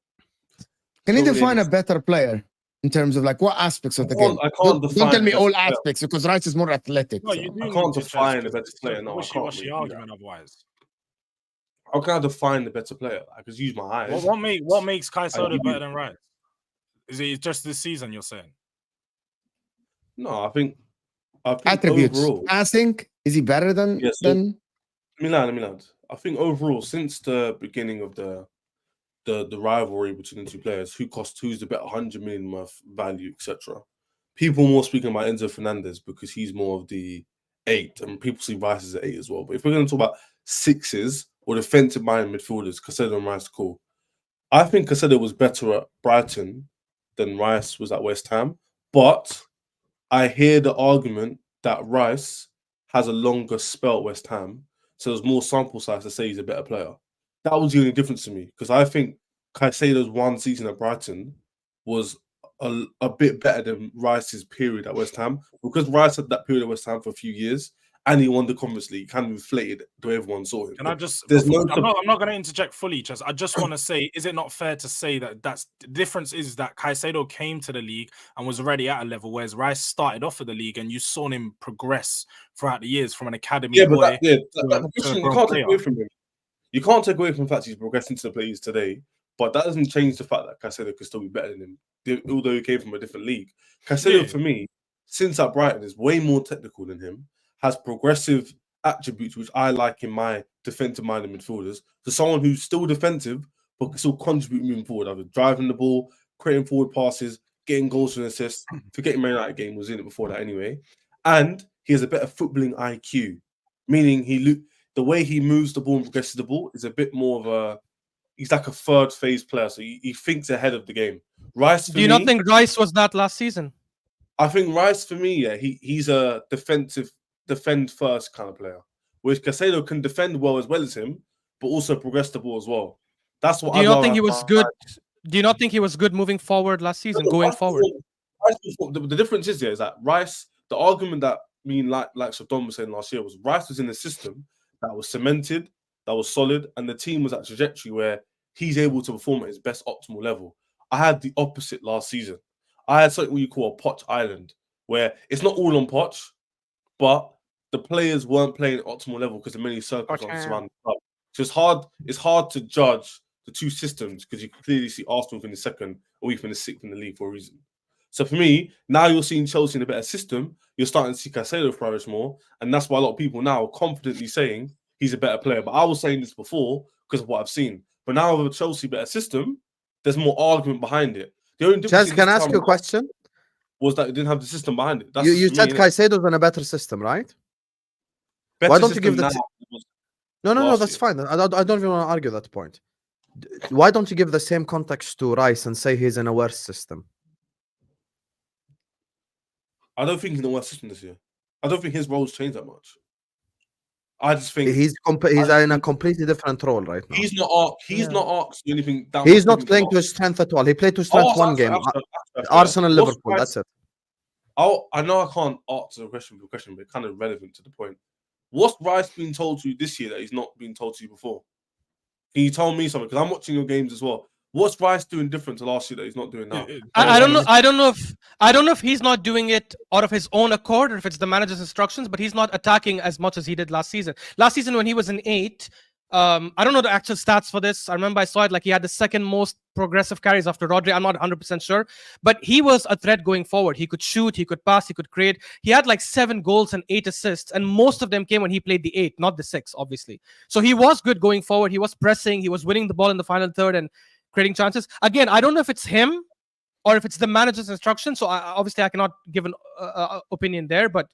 Can you So define it a is. better player in terms of like what aspects of the game? I can't Don't define tell me the all best player. aspects because Rice is more athletic. No, so. you do I need can't to define just- the better it's player, a no, I wishy-washy can't really do that. argument otherwise. How can I define the better player? I could use my eyes. What makes Caicedo give you- better than Rice? Is it just this season you're saying? No, I think Attributes. overall. Passing, is he better than Yeah, so- than Milan. I think overall, since the beginning of the rivalry between the two players, who's the better 100 million worth value, etc. People more speaking about Enzo Fernandez because he's more of the 8, and people see Rice as an 8 as well. But if we're going to talk about 6s or defensive-minded midfielders, Caicedo and Rice, cool. I think Caicedo was better at Brighton than Rice was at West Ham, but I hear the argument that Rice has a longer spell at West Ham, so there's more sample size to say he's a better player. That was the only difference to me because I think Caicedo's one season at Brighton was a bit better than Rice's period at West Ham because Rice had that period at West Ham for a few years and he won the Conference League, kind of inflated the way everyone saw him. Can I just? There's I'm no- not going to interject fully. I just want to say, is it not fair to say that the difference is that Caicedo came to the league and was already at a level, whereas Rice started off at the league and you saw him progress throughout the years from an academy boy. But to that a position, you grown can't take player. away from him. You can't take away from the fact he's progressed into the players today, but that doesn't change the fact that Caicedo could still be better than him, although he came from a different league. Caicedo, Yeah. for me, since at Brighton, is way more technical than him, has progressive attributes, which I like in my defensive-minded midfielders. So someone who's still defensive, but can still contribute moving forward, either driving the ball, creating forward passes, getting goals and assists. Forgetting Man United game was in it before that anyway. And he has a better footballing IQ, meaning the way he moves the ball and progresses the ball is a bit more of he's like a third phase player, so he thinks ahead of the game. Rice, for Do you not think Rice was that last season? I think Rice, for me, yeah, he's a defend first kind of player, whereas Caicedo can defend well as him, but also progress the ball as well. That's what Do you I'd not think he rather was have. good? Do you not think he was good moving forward last season, going forward? The difference is that Rice, the argument that me and like Don was saying last year was Rice was in a system that was cemented, that was solid, and the team was at a trajectory where he's able to perform at his best optimal level. I had the opposite last season. I had something you call a Poch Island, where it's not all on Poch, but the players weren't playing at optimal level because of many circumstances around the club. So it's hard to judge the two systems because you can clearly see Arsenal in the second or even the sixth in the league for a reason. So for me, now you're seeing Chelsea in a better system. You're starting to see Caicedo flourish more, and that's why a lot of people now are confidently saying he's a better player. But I was saying this before because of what I've seen. But now with a Chelsea better system, there's more argument behind it. The only difference Can I ask you a question? Was that it didn't have the system behind it. That's You said Caicedo's in a better system, right? Why don't you give the No, that's fine. I don't even want to argue that point. Why don't you give the same context to Rice and say he's in a worse system? I don't think he's in a worse system this year. I don't think his role's changed that much. I just think he's in a completely different role right now. He's not asked anything. He's not playing to his strength at all. He played to his strength one game. Arsenal, Liverpool. That's it. I know I can't answer the question, but it's kind of relevant to the point. What's Rice been told to you this year that he's not been told to you before? Can you tell me something? Because I'm watching your games as well. What's Rice doing different to last year that he's not doing now? I don't know. I don't know if he's not doing it out of his own accord or if it's the manager's instructions. But he's not attacking as much as he did last season. Last season when he was in 8, I don't know the actual stats for this. I remember I saw it like he had the second most progressive carries after Rodri. I'm not 100% sure, but he was a threat going forward. He could shoot, he could pass, he could create. He had like 7 goals and 8 assists, and most of them came when he played the 8, not the 6, obviously. So he was good going forward. He was pressing. He was winning the ball in the final third and creating chances. Again, I don't know if it's him or if it's the manager's instruction. So obviously I cannot give an opinion there, but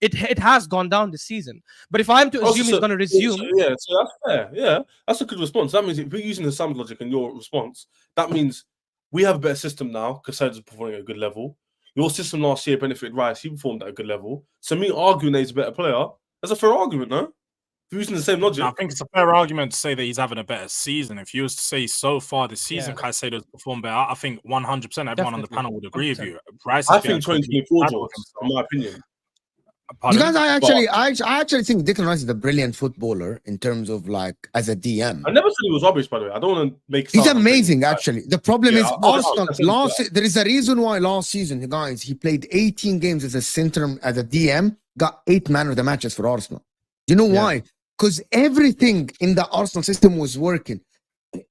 it has gone down this season. But if I'm to assume he's going to resume... So that's fair. Yeah, that's a good response. That means if we're using the Sam's logic and your response, that means we have a better system now because Caicedo's performing at a good level. Your system last year benefited Rice. He performed at a good level. So me arguing that he's a better player, that's a fair argument, no? If you're using the same logic. I think it's a fair argument to say that he's having a better season. If you was to say so far this season, Caicedo's performed better, I think 100% everyone on the panel would agree with you. Rice I think 2024, in my opinion. You guys, I actually think Declan Rice is a brilliant footballer in terms of like as a DM. I never said he was rubbish, by the way. I don't want to make. He's amazing, actually. The problem is Arsenal. There is a reason why last season, guys, he played 18 games as a center, as a DM, got 8 man of the matches for Arsenal. Do you know why? Because everything in the Arsenal system was working.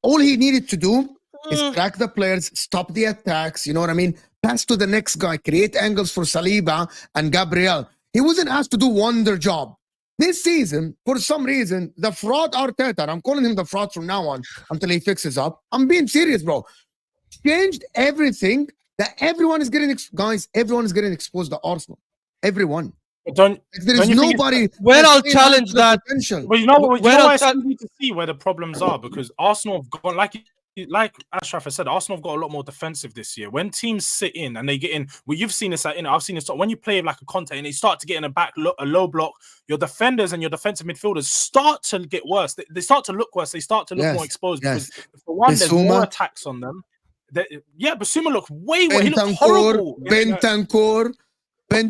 All he needed to do is track the players, stop the attacks. You know what I mean? Pass to the next guy, create angles for Saliba and Gabriel. He wasn't asked to do wonder job. This season, for some reason, the fraud Arteta, I'm calling him the fraud from now on until he fixes up. I'm being serious, bro. Changed everything that everyone is getting, guys, everyone is getting exposed to Arsenal. Everyone. There is nobody. Where I'll challenge that. Well, you know what? I need to see where the problems are because Arsenal have gone like Ashraf has said, Arsenal have got a lot more defensive this year. When teams sit in and they get in, well, you've seen this I've seen this when you play like a Conte and they start to get in a low block, your defenders and your defensive midfielders start to get worse. They start to look worse. They start to look more exposed because for one, there's more attacks on them. Basuma looked way worse. He looked horrible. Bentancur. When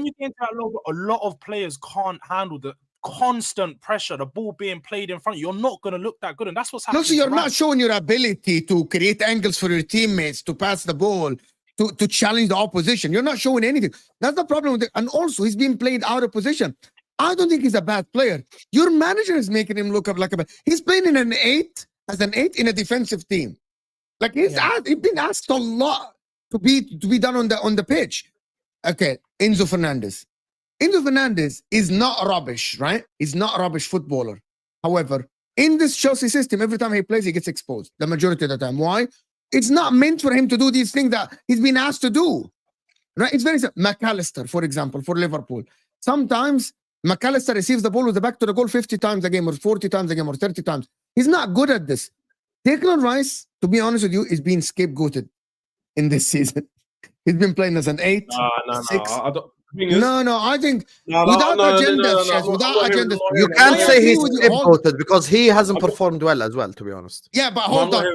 you get into that low block, a lot of players can't handle the constant pressure, the ball being played in front of you. You're not going to look that good, and that's what's happening. No, so you're not showing your ability to create angles for your teammates, to pass the ball, to challenge the opposition. You're not showing anything. That's the problem with it. And also, he's being played out of position. I don't think he's a bad player. Your manager is making him look up like a bad. He's playing in an 8 in a defensive team. Like he's been asked a lot to be done on the pitch. Okay, Enzo Fernandez. Enzo Fernandez is not rubbish, right? He's not a rubbish footballer. However, in this Chelsea system, every time he plays, he gets exposed the majority of the time. Why? It's not meant for him to do these things that he's been asked to do, right? It's very simple. McAllister, for example, for Liverpool. Sometimes McAllister receives the ball with the back to the goal 50 times a game or 40 times a game or 30 times. He's not good at this. Declan Rice, to be honest with you, is being scapegoated in this season. He's been playing as an 8, 6. I think without agenda, you can't say he's scapegoated because he hasn't performed well as well, to be honest. Yeah, but hold on.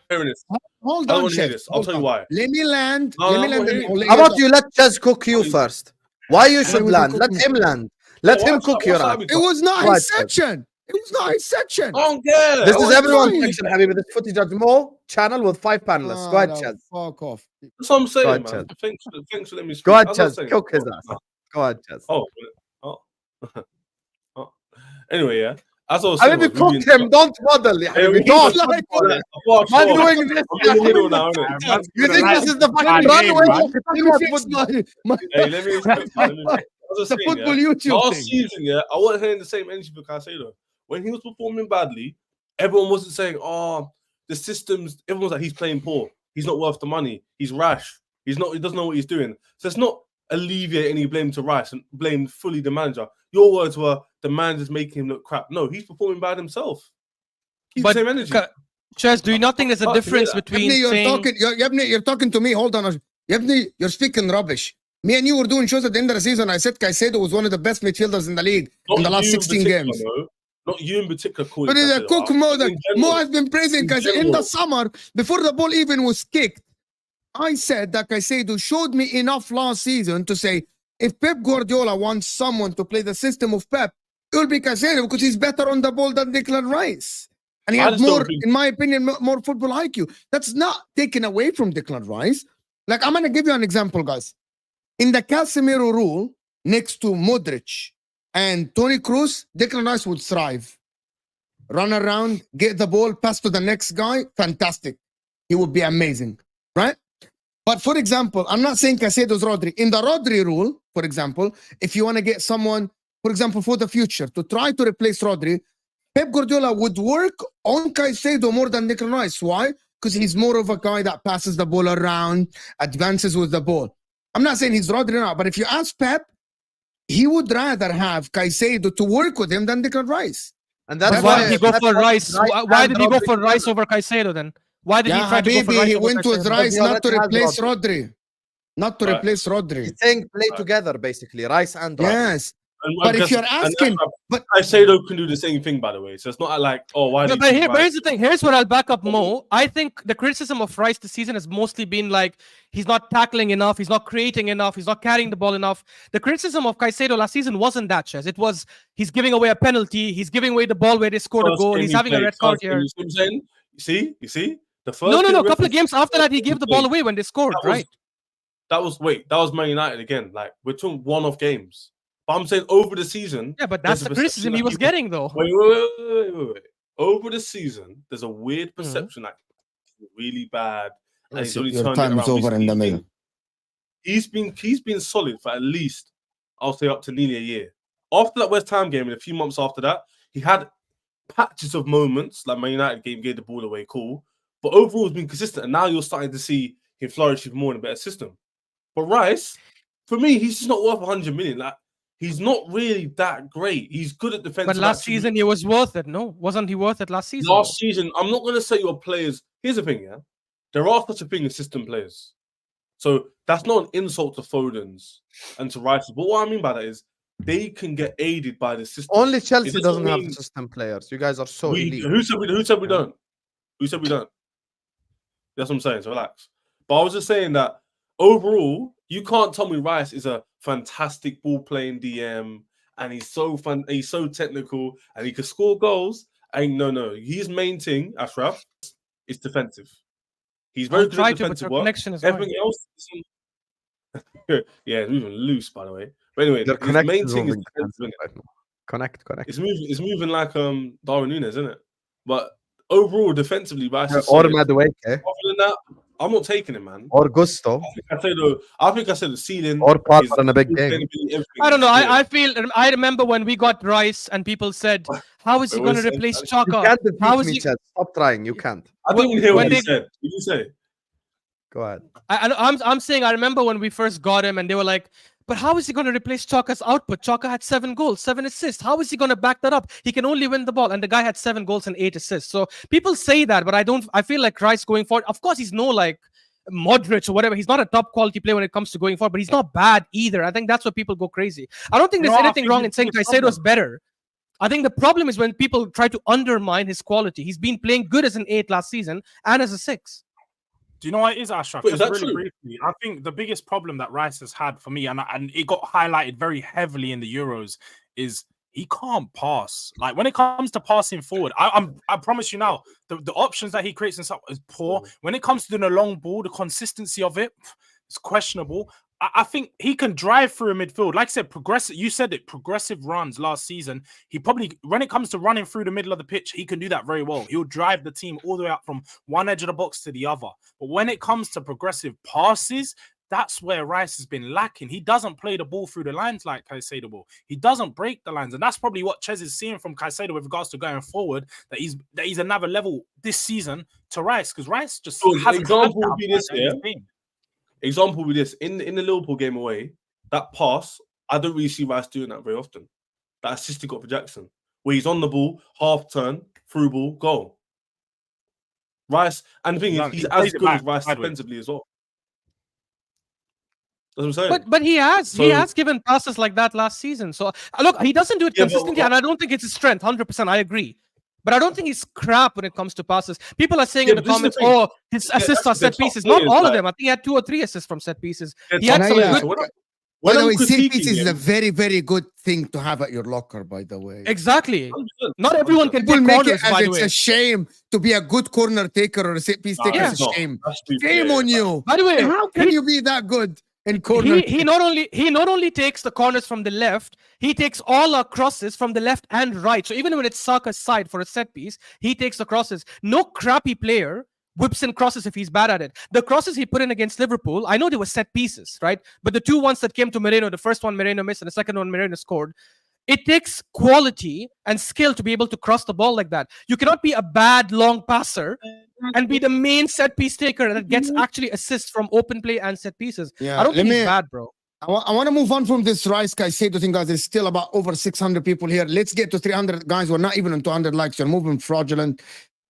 hearing this. Hold I don't on, want to hear Chef. this. I'll Hold tell you on. why. Let me land. No, Let me I'm land. not and hearing I'll it. let How you about talk. you let Ches cook you first? Why you should we land? cook Let me. him land. Let him cook your ass. It was not Right, his Chef. section. It was not his section. I don't care. This I is want everyone's fine. section, Habibi. This Footy Judge Mo channel with 5 panelists. Go ahead, no, Ches. fuck off. That's what I'm saying, ahead, man. Thanks for letting me speak. Go ahead, As I was Ches. saying. Cook his ass. Go ahead, Ches. Oh. Anyway, yeah. As I was saying, Habibi, was really cook him. Don't model. Ya Habibi, we don't like- model. I thought I'd Man show up. doing this. I'm in the middle now, innit? You think this is the fucking runway? Let me fix my Hey, let me explain. As I was the saying, football yeah, YouTube last thing. season, yeah, I wasn't hearing the same energy for Caicedo. When he was performing badly, everyone wasn't saying, "Oh, the systems." Everyone was like, "He's playing poor. He's not worth the money. He's rash. He doesn't know what he's doing." So it's not alleviate any blame to Rice and blame fully the manager. Your words were the manager's making him look crap. No, he's performing bad himself. Keep the same energy. Ches, do you not think there's a I'd like to hear difference that. between Yabni, saying... you're talking to me. Hold on. Yabni, you're speaking rubbish. Me and you were doing shows at the end of the season. I said Caicedo was one of the best midfielders in the league in the Not last you in 16 particular, games. no. Not you in particular. But it's a cook mode. Mo has been praising In Caicedo in the general. summer before the ball even was kicked. I said that Caicedo showed me enough last season to say if Pep Guardiola wants someone to play the system of Pep, it will be Caicedo because he's better on the ball than Declan Rice. And he I has just don't more, think- in my opinion, more football IQ. That's not taken away from Declan Rice. Like, I'm going to give you an example, guys. In the Casemiro rule, next to Modric and Toni Kroos, Declan Rice would thrive. Run around, get the ball, pass to the next guy, fantastic. He would be amazing, right? But for example, I'm not saying Caicedo's Rodri. In the Rodri rule, for example, if you want to get someone, for example, for the future, to try to replace Rodri, Pep Guardiola would work on Caicedo more than Declan Rice. Why? Because he's more of a guy that passes the ball around, advances with the ball. I'm not saying he's Rodri now, but if you ask Pep, he would rather have Caicedo to work with him than Declan Rice. And But that's why why did he go that's for why Rice? Why did he go for Rice over Caicedo then? Why did he try to go for Habibi, Rice he over went with Caicedo? Rice not to Guardiola has replace Rodri. Not to Right. replace Rodri. He's saying play together, basically, Rice and Rice. Yes. But if you're asking, but Caicedo can do the same thing, by the way. So it's not like, oh, why did But you choose here's Rice? the thing. Here's what I'll back up Mo. I think the criticism of Rice this season has mostly been like he's not tackling enough, he's not creating enough, he's not carrying the ball enough. The criticism of Caicedo last season wasn't that, Ches. It was he's giving away a penalty, he's giving away the ball where they scored a First goal, game he's he having a played, red card first game, here. you see what I'm saying? You see? The first No. game A couple of reference- games after that, he gave the ball away when they scored, right? That was Man United again. Like we're talking one-off games. But I'm saying over the season. Yeah, but that's there's a the criticism perception he that was people- getting, though. Wait. Over the season, there's a weird Mm-hmm. perception that he's really bad. And he's Listen, only your turned time it is around over in the recently. middle. He's been solid for at least, I'll say, up to nearly a year. After that West Ham game, and a few months after that, he had patches of moments, like Man United game, gave the ball away, cool. But overall, he's been consistent, and now you're starting to see him flourish even more in a better system. But Rice, for me, he's just not worth 100 million. Like, he's not really that great. He's good at defensive. But last attributes. season he was worth it, no? Wasn't he worth it last season? Last season, I'm not going to say your players. Here's the thing, yeah. There are such a thing as system players. So that's not an insult to Foden's and to Rice. But what I mean by that is they can get aided by the system. Only Chelsea doesn't doesn't have mean- system players. You guys are so elite. Who said we don't? Who said we don't? That's what I'm saying. So relax. But I was just saying that overall, you can't tell me Rice is a fantastic ball playing DM and he's so fun, he's so technical and he can score goals. And no. His main thing, Ashraf, is defensive. He's very I'll good try at to, but defensive your work. connection is Everything else is yeah, it's moving loose, by the way. But anyway, Their his main connection is thing is moving defensive, innit? right now. Connect. It's moving like Darwin Núñez, isn't it? But overall, defensively, Rice is Or solid. Madueke, Other than that, I'm not taking him, man. or Gusto, I think I said the ceiling. or is Parker in a big game. everything I don't know. is clear. I remember when we got Rice and people said, "How is he Wait, going to wait, replace You Chaka? can't How defeat is me, he?" Chad. Stop trying. You can't. I didn't even hear when what he they- said. What did you say? Go ahead. I'm saying I remember when we first got him and they were like, "But how is he going to replace Chaka's output? Chaka had 7 goals, 7 assists. How is he going to back that up? He can only win the ball." And the guy had 7 goals and 8 assists. So people say that, but I feel like Rice going forward. Of course, he's no like Modric or whatever. He's not a top quality player when it comes to going forward, but he's not bad either. I think that's where people go crazy. I don't think there's No, I anything think wrong he's in saying the Caicedo's problem. better. I think the problem is when people try to undermine his quality. He's been playing good as an 8 last season and as a 6. Do you know what it is, Ashraf? Wait, is Just that really true? briefly, I think the biggest problem that Rice has had for me, and it got highlighted very heavily in the Euros, is he can't pass. Like when it comes to passing forward, I promise you now, the options that he creates and stuff is poor. When it comes to the long ball, the consistency of it is questionable. I think he can drive through a midfield. Like I said, progressive. You said it, progressive runs last season. He probably, when it comes to running through the middle of the pitch, he can do that very well. He'll drive the team all the way up from one edge of the box to the other. But when it comes to progressive passes, that's where Rice has been lacking. He doesn't play the ball through the lines like Caicedo will. He doesn't break the lines, and that's probably what Ches is seeing from Caicedo with regards to going forward. That he's another level this season to Rice, because Rice just So hasn't example had would be that this, in his yeah? game. Example with this in the Liverpool game away, that pass, I don't really see Rice doing that very often. That assist he got for Jackson, where he's on the ball, half turn, through ball, goal. Rice, and the thing is, he's as good as Rice defensively as well. That's what I'm saying. But he has given passes like that last season. So look, he doesn't do it consistently, and I don't think it's his strength. 100%, I agree. But I don't think he's crap when it comes to passes. People are saying in the comments, "Oh, his assists are set pieces." Not all of them. I think he had 2 or 3 assists from set pieces. He had some good. By the way, set pieces is a very, very good thing to have at your locker, by the way. Exactly. Not everyone can People take make corners, it as by the it's way. a shame to be a good corner taker or a set piece taker. Yeah. It's a shame. Shame on you. By the way, How can you be that good in corner? he not only takes the corners from the left, he takes all our crosses from the left and right. So even when it's Saka's side for a set piece, he takes the crosses. No crappy player whips in crosses if he's bad at it. The crosses he put in against Liverpool, I know they were set pieces, right? But the 2 ones that came to Moreno, the first one Moreno missed and the second one Moreno scored, it takes quality and skill to be able to cross the ball like that. You cannot be a bad long passer and be the main set piece taker that gets actually assists from open play and set pieces. Yeah, I don't think he's bad, bro. I want to move on from this Rice Caicedo thing, guys. There's still about over 600 people here. Let's get to 300, guys. We're not even on 200 likes. You're moving fraudulent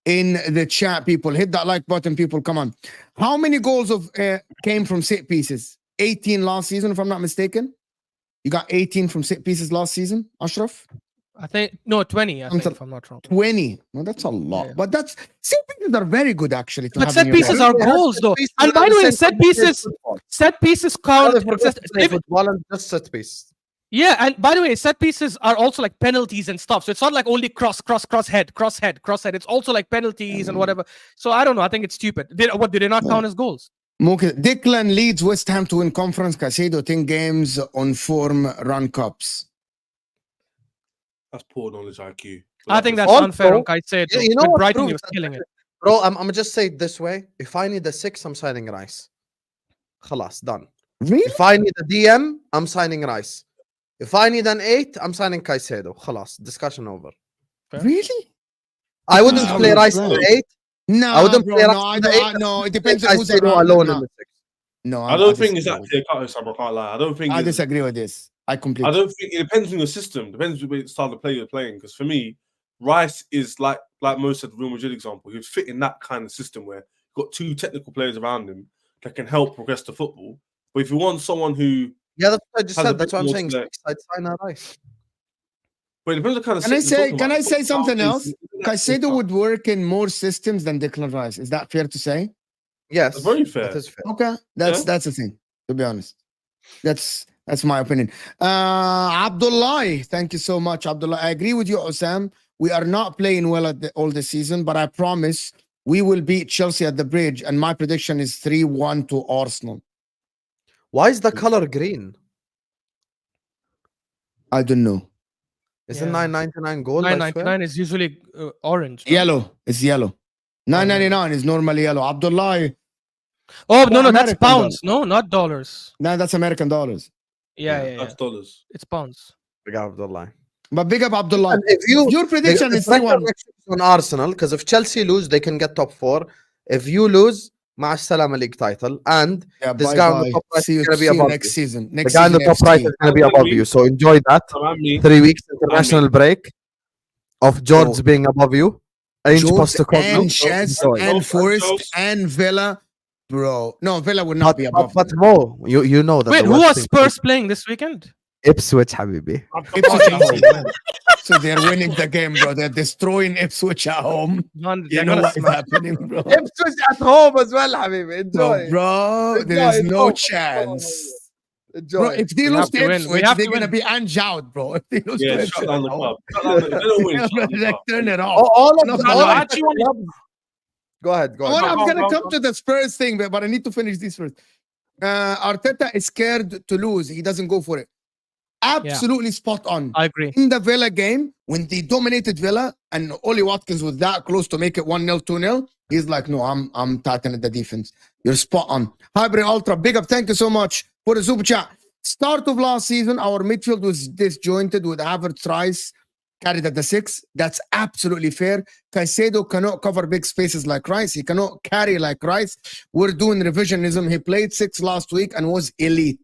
in the chat, people. Hit that like button, people. Come on. How many goals came from set pieces? 18 last season, if I'm not mistaken. You got 18 from set pieces last season, Ashraf? I think, no, 20, I think, if I'm not wrong. 20. Well, that's a lot. Yeah. But set pieces are very good, actually. But set pieces are goals, though. And by the way, set pieces count. Just set piece. Yeah, and by the way, set pieces are also like penalties and stuff. So it's not like only cross, head. It's also like penalties and whatever. So I don't know. I think it's stupid. What do they not count as goals? Declan leads West Ham to win conference. Caicedo 10 games on form, run cups. That's poor knowledge IQ. I think that's Also, unfair on Caicedo. Yeah, you know With what Brighton, he proves was killing it. Bro, I'm gonna just say it this way. If I need a 6, I'm signing Rice. Khalas, done. Really? If I need a DM, I'm signing Rice. If I need an 8, I'm signing Caicedo. Khalas, discussion over. Really? I wouldn't play Rice in the 8. No, I wouldn't bro, play no, Rice I in the don't. 8. No, it depends on who's Caicedo around. alone No, in the 6. no I don't think it's that clear cut, I can't lie. I don't think I disagree with this. I completely. I don't think it depends on your system. Depends on the style of play you're playing. Because for me, Rice is like most of the Real Madrid example. He would fit in that kind of system where you've got 2 technical players around him that can help progress the football. But if you want someone who, yeah, that's what I just has a said. That's bit what I'm more saying. select- 6, I'd sign a Rice. but it depends on the kind of. Can I system you're say? talking Can about. I say something else? Is that Caicedo clear would work in more systems than Declan Rice. Is that fair to say? Yes, That's very fair. That is fair. Okay, that's Yeah. the thing. To be honest, that's my opinion. Abdullah, thank you so much, Abdullah. I agree with you, Osam. We are not playing well all this season, but I promise we will beat Chelsea at the Bridge. And my prediction is 3-1 to Arsenal. Why is the color green? I don't know. Isn't Yeah. 9.99 gold? I swear? 9.99 is usually orange. no? Yellow. It's yellow. 9.99 is normally yellow. Abdullah. Oh, no, that's American pounds. No, not dollars. No, that's American dollars. Yeah. That's dollars. It's pounds. Big Abdullah. But big up Abdullah. And if you Your prediction is 3-1. on Arsenal, because if Chelsea lose, they can get top 4. If you lose, مع السلامة league title, and Yeah, this guy on the top right See you, is going to be see you above next you. season. The Next guy on the season top right FC. is going to be above you. So enjoy that. 3 weeks international break of George being above you. Ainge George Postecoglou. and Chess Enjoy. and Forest and Villa. Bro, no, Villa would not be above. But Mo, you know that. Wait, the who worst are thing- Spurs playing this weekend? Ipswich حبيبي. So they're winning the game, bro. They're destroying Ipswich at home. Man, You they're know gonna what is smash. happening, bro. Ipswich at home as well حبيبي. No, Enjoy. bro, there is Enjoy, no enjoy. chance. Enjoy. Bro, if they We lose have to to win. We Ipswich, have they're to gonna win. be ange-out, bro. If they lose Yeah, to shut Ipswich, down the at club. home. Shut down the, they don't win. Shut down the Like, club. turn it off. All of No, the no, all I of actually the want to- clubs. Go ahead. Go ahead. I'm Go gonna on, come go to on. the Spurs thing, but I need to finish this first. Arteta is scared to lose. He doesn't go for it. Absolutely spot on. I agree. In the Villa game, when they dominated Villa and Oli Watkins was that close to make it 1-0, 2-0, he's like, no, I'm tightening the defense. You're spot on. Hybrid Ultra, big up. Thank you so much for the super chat. Start of last season, our midfield was disjointed with Havertz, Rice carried at the 6. That's absolutely fair. Caicedo cannot cover big spaces like Rice. He cannot carry like Rice. We're doing revisionism. He played 6 last week and was elite.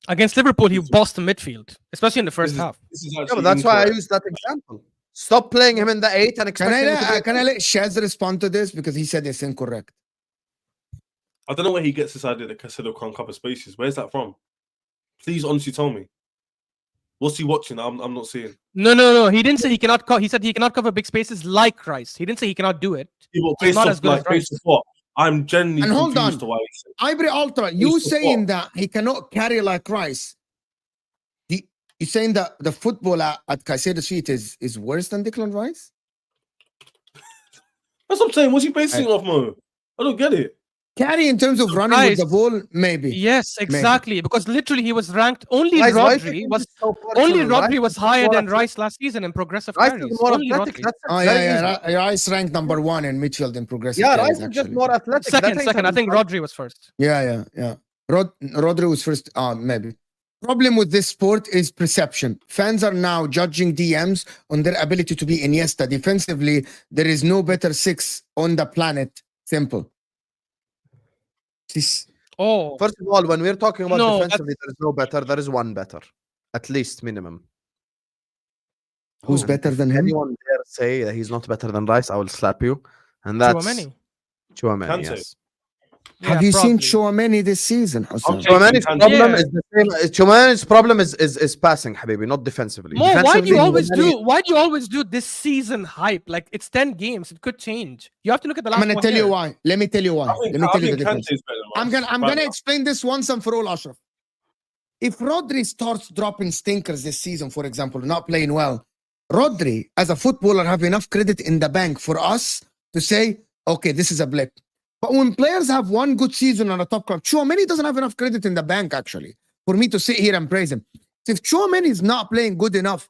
Against Liverpool, he bossed the midfield, especially in the first half. This is Yeah, actually but that's why I incorrect. used that example. Stop playing him in the 8 and Can expecting him to be. can I let Shaz respond to this? Because he said it's incorrect. I don't know where he gets this idea that Caicedo can't cover spaces. Where's that from? Please, honestly, tell me. What's he watching? I'm not seeing. No. He didn't say he cannot. He said he cannot cover big spaces like Rice. He didn't say he cannot do it. People He's based not off as good as like based off what? I'm genuinely And hold confused on. to why he said. Ivory Ultra, you Based on saying what? that he cannot carry like Rice. You saying that the football at Caicedo's feet is worse than Declan Rice? That's what I'm saying. What's he basing it off, Mo? I don't get it. Carry in terms of running with the ball, maybe. Yes, exactly. Because literally he was ranked. Only Guys, why is Rodri it was so personal? Only Rodri was higher more than athletic. Rice last season in progressive Rice carries. is more Only athletic. Rodri. That's Oh, very yeah. easy. Rice ranked number 1 in midfield in progressive Yeah, carries, Rice is just actually. more athletic. That Second. ain't I think something- Rodri was first. Yeah. Rodri was first, maybe. Problem with this sport is perception. Fans are now judging DMs on their ability to be Iniesta. Defensively, there is no better 6 on the planet. Simple. Oh, First of all, when we're talking about No, defensively, there is no better. There is one better, at least minimum. Who's better than him? Anyone dare say that he's not better than Rice, I will slap you. And that's Tchouameni. Chouameni, Kante. yes. Have Yeah, you seen probably. Chouameni this season, Hussam? taking Chouameni's Kante. problem Yeah. is the same. Chouameni's problem is passing, Habibi, not defensively. Mo, why do you Defensively, always Chouameni- Why do you always do this season hype? Like it's 10 games, it could change. You have to look at the last I'm gonna one tell you year. why. Let me tell you why. I think, Let me I tell you the think difference. Kante is better than Rice. I'm Right gonna now. explain this once and for all, Ashraf. If Rodri starts dropping stinkers this season, for example, not playing well, Rodri, as a footballer, have enough credit in the bank for us to say, okay, this is a blip. But when players have one good season on a top club, Chouameni doesn't have enough credit in the bank, actually, for me to sit here and praise him. So if Chouameni is not playing good enough,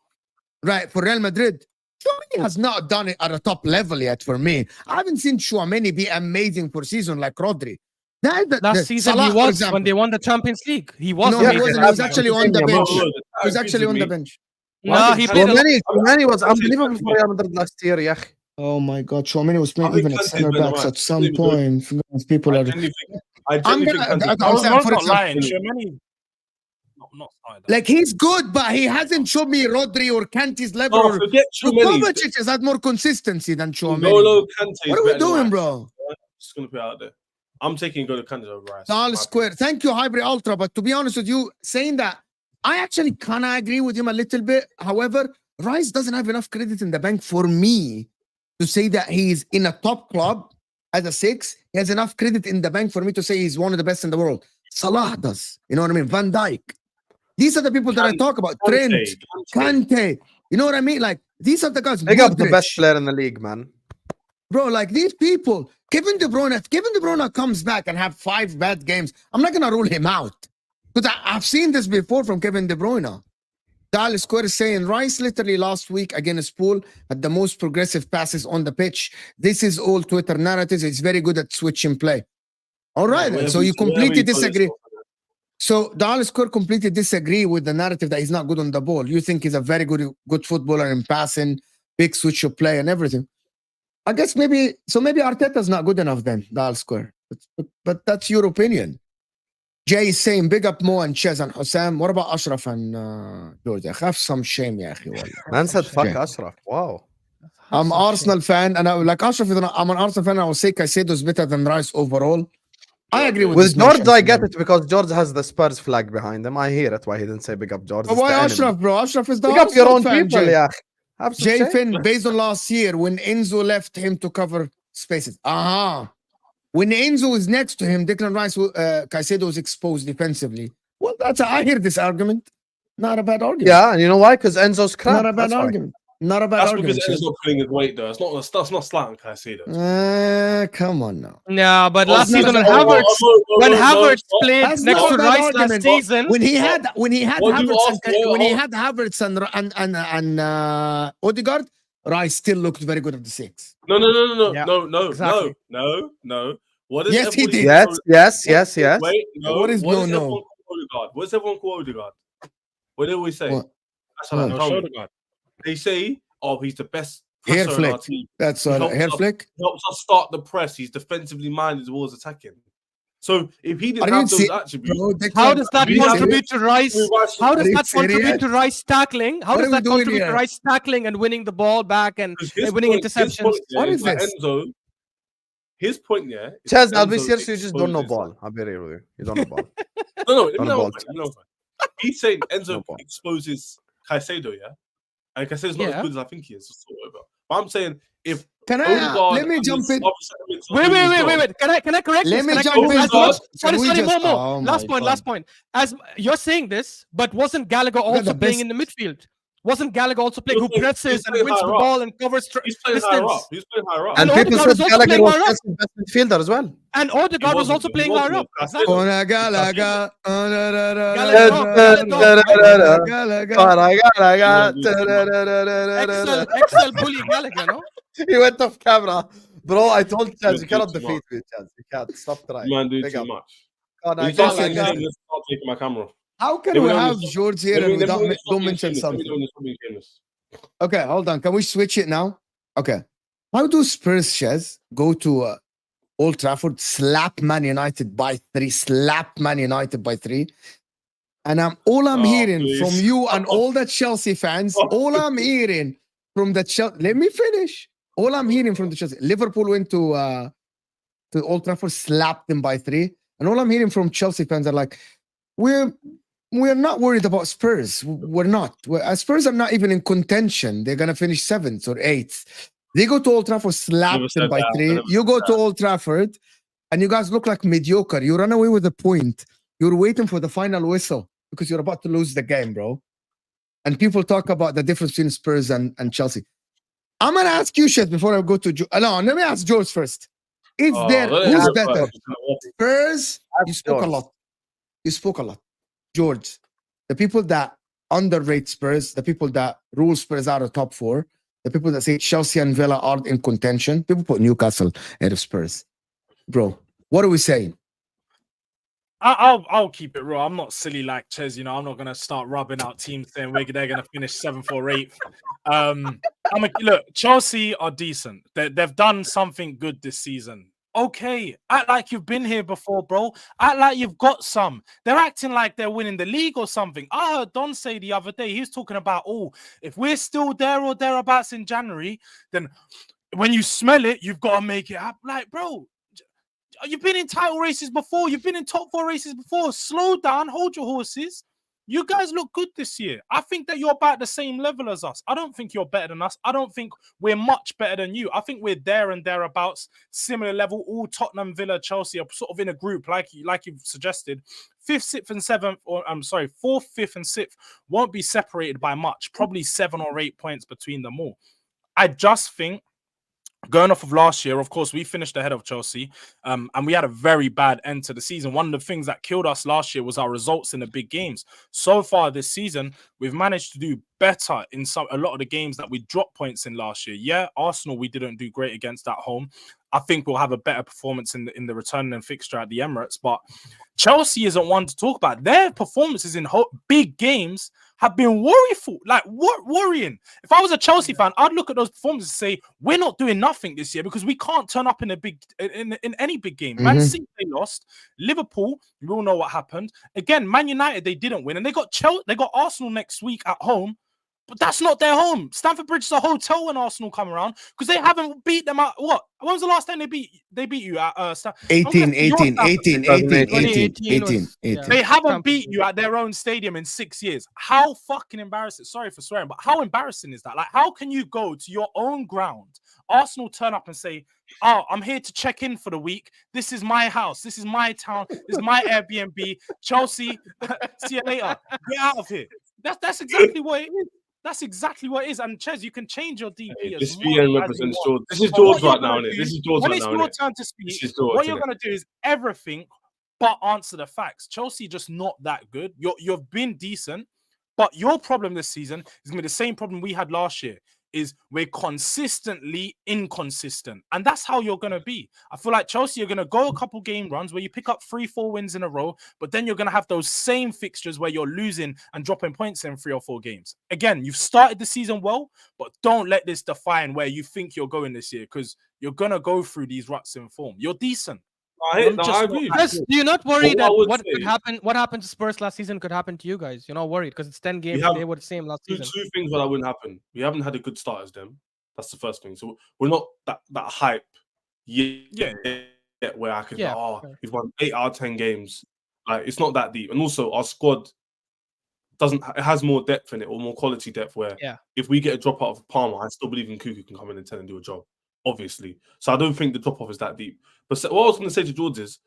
right, for Real Madrid, Chouameni has not done it at a top level yet for me. I haven't seen Chouameni be amazing for season like Rodri. Last season Salah, he for was example. when they won the Champions League. He was No, Yeah, he amazing. wasn't. He was yeah, actually yeah, on the yeah, bench. No, He was actually on the bench. Nah, he played a lot. Chouameni was unbelievable for Real Madrid last year, yeah. Oh my God, Chouameni was playing I think even at Kante's center better backs than at Rice. some Even though- point. People I are. genuinely think I'm Kante's gonna- better. I'm saying, for not example, lying. Chouameni, not started that. Like he's good, but he hasn't shown me Rodri or Kante's level. Oh, Or forget Chouameni. Kovacic has had more consistency than Chouameni. N'Golo Kante is What are we better than doing, Rice. bro? Just gonna put it out there. I'm taking N'Golo Kante over Rice. All My square. Thank you, Hybrid Ultra. But to be honest with you, saying that, I actually kind of agree with him a little bit. However, Rice doesn't have enough credit in the bank for me to say that he's in a top club as a 6. He has enough credit in the bank for me to say he's one of the best in the world. Salah does. You know what I mean? Van Dijk. These are the people that I talk about. Trent, Kante. You know what I mean? Like, these are the guys. Big up the Modric. best player in the league, man. Bro, like these people, Kevin De Bruyne, if Kevin De Bruyne comes back and have 5 bad games, I'm not going to rule him out. Because I've seen this before from Kevin De Bruyne. Dallas Square is saying Rice literally last week against Pool had the most progressive passes on the pitch. This is all Twitter narratives. It's very good at switching play. All right, then. So you completely disagree. So Dallas Square completely disagree with the narrative that he's not good on the ball. You think he's a very good footballer in passing, big switch of play and everything. I guess maybe Arteta's not good enough then, Dallas Square. But that's your opinion. Jay is saying big up Mo and Chez and HUSAM. What about Ashraf and George? Have some shame, ya akhi, wallah. Man said fuck Okay. Ashraf. Wow. I'm Arsenal fan, and I'm an Arsenal fan. I will say Caicedo is better than Rice overall. I agree with With this notion, George, I get man. it because George has the Spurs flag behind him. I hear it why he didn't say big up George. But It's why the enemy. Ashraf, bro? Ashraf is the Big up your Arsenal own fan, people, Jay. yeah. Have some Jay say. Finn, based on last year when Enzo left him to cover spaces. When Enzo is next to him, Declan Rice, Caicedo is exposed defensively. Well, I hear this argument. Not a bad argument. Yeah, and you know why? Because Enzo's crap. Not a bad That's why. argument. Not a bad That's argument. because Enzo's not pulling his weight, though. It's not slight on Caicedo. Come on now. Yeah, but last not season a when bad Havertz played That's next not to a bad Rice last argument. season, When he had What you Havertz asked me, when he had Havertz and Odegaard, Rice still looked very good at the 6. No, exactly. no. What is Yes, he everybody- did. Yes. Wait, no. What is everyone no? call Odegaard? What does everyone call Odegaard? What do we say? What? That's what No tell me. Odegaard. They say, "Oh, he's the best Hair presser on our flick. team. That's He all. helps Hair us- flick. He helps us start the press. He's defensively minded towards attacking." So if he Are didn't you have those serious, attributes, bro? how does that We have- contribute to Rice? How does Are you that contribute serious? to Rice tackling? How What does are we that doing contribute to here? Rice tackling and winning the ball back and his winning point- interceptions? What is like this? Enzo, his point, yeah. is Chaz, I'll be Enzo serious. You just don't know exposes- ball. I'll be real with you. You don't know ball. No, let me Don't know. ball, Let me know. He's saying Enzo No ball. exposes Caicedo, yeah, and Caicedo's not Yeah. as good as I think he is. Or whatever. But I'm saying if Can I? Odegaard Let me and jump his in. other sentiments are doing his job- Wait. Can I correct Let this? me Can I jump correct in. this? Odegaard, Sorry, Can we just- more. Oh Last my point. God. As you're saying this, but wasn't Gallagher Look at also the playing best- in the midfield? Wasn't Gallagher also playing who He's playing- presses he's and playing wins the higher up. ball and covers He's playing higher distance? up. He's playing higher up. And And people Odegaard said is also Gallagher playing was higher up. Chelsea's best midfielder as well. And Odegaard was wasn't, also he playing wasn't, higher up. though. Exactly. Ona Galaga. Excel bully Gallagher, no? He went off camera. Bro, I told Chaz, You're you cannot too defeat me, Chaz. You can't. Stop trying. Man, do Big too up. much. Ona When you start saying Gallagher. shameless, start taking my camera. How can Let we me know when have you stop- George here and Let me don't mention something? Let me know when you stop being shameless. Okay, hold on. Can we switch it now? Okay. How do Spurs, Shez, go to Old Trafford, slap Man United by 3, and all I'm Oh, hearing please. from you and all the Chelsea fans, all I'm hearing from the Chelsea, let me finish. All I'm hearing from the Chelsea, Liverpool went to Old Trafford, slapped them by 3, and all I'm hearing from Chelsea fans are like, we're not worried about Spurs. We're not. Spurs are not even in contention. They're gonna finish 7th or 8th. They go to Old Trafford, slap Never them said by that. 3. Never You go to Old Trafford, and you guys look like mediocre. You run away with a point. You're waiting for the final whistle because you're about to lose the game, bro. And people talk about the difference between Spurs and Chelsea. I'm gonna ask you, Shed, before I go to no. Let me ask George first. Is there who's better? Spurs. You spoke a lot. You spoke a lot, George. The people that underrate Spurs, the people that rule Spurs out of top 4, the people that say Chelsea and Villa aren't in contention, people put Newcastle ahead of Spurs. Bro, what are we saying? I'll keep it real. I'm not silly like Ches, you know. I'm not gonna start rubbing out teams saying they're gonna finish 7th or 8th. Look, Chelsea are decent. They've done something good this season. Okay, act like you've been here before, bro. Act like you've got some. They're acting like they're winning the league or something. I heard Don say the other day, he was talking about, oh, if we're still there or thereabouts in January, then when you smell it, you've got to make it happen. Like, bro, you've been in title races before. You've been in top 4 races before. Slow down, hold your horses. You guys look good this year. I think that you're about the same level as us. I don't think you're better than us. I don't think we're much better than you. I think we're there and thereabouts, similar level. All Tottenham, Villa, Chelsea are sort of in a group, like you've suggested. 5th, 6th, and 7th, or I'm sorry, 4th, 5th, and 6th won't be separated by much. Probably 7 or 8 points between them all. I just think, going off of last year, of course, we finished ahead of Chelsea, and we had a very bad end to the season. One of the things that killed us last year was our results in the big games. So far this season, we've managed to do better in a lot of the games that we dropped points in last year. Yeah, Arsenal, we didn't do great against at home. I think we'll have a better performance in the returning fixture at the Emirates, but Chelsea isn't one to talk about. Their performances in big games have been worryful, like worrying. If I was a Chelsea fan, I'd look at those performances and say, we're not doing nothing this year because we can't turn up in any big game. Man City, they lost. Liverpool, we all know what happened. Again, Man United, they didn't win, and they got Arsenal next week at home. But that's not their home. Stamford Bridge is a hotel when Arsenal come around because they haven't beat them at what? When was the last time they beat you at 18, 18, 18, 18, 18, 18, 18. They haven't Stamford beat Bridge. you at their own stadium in 6 years. How fucking embarrassing. Sorry for swearing, but how embarrassing is that? Like, how can you go to your own ground? Arsenal turn up and say, "Oh, I'm here to check in for the week. This is my house. This is my town. This is my Airbnb. Chelsea, see you later. Get out of here." That's exactly what it is. That's exactly what it is. And Ches, you can change your DP Hey, as this much VM as you represents want. George. This is But what George you're right now, gonna innit? do, This is George when right it's now, your innit? turn to This speak, is George, what you're innit? gonna do is everything but answer the facts. Chelsea just not that good. You've been decent, but your problem this season is gonna be the same problem we had last year. Is we're consistently inconsistent, and that's how you're gonna be. I feel like Chelsea, you're gonna go a couple game runs where you pick up 3-4 wins in a row, but then you're gonna have those same fixtures where you're losing and dropping points in 3 or 4 games. Again, you've started the season well, but don't let this define where you think you're going this year, because you're gonna go through these ruts in form. You're decent. I You're agree just with not you. that Yes, good. do you not worry But that what I would what say could is happen? What happened to Spurs last season could happen to you guys. You're not worried because it's 10 games. have They were the same last two season. things that wouldn't happen. We haven't had a good start as them. That's the first thing. So we're not that hype yet where I could Yeah, we've won 8 out of 10 games. Like, it's not that deep. And also our squad it has more depth in it, or more quality depth, where yeah. if we get a drop out of Palmer, I still believe in Cuckoo can come in and 10 and do a job, obviously. So I don't think the drop off is that deep. But what I was going to say to George is,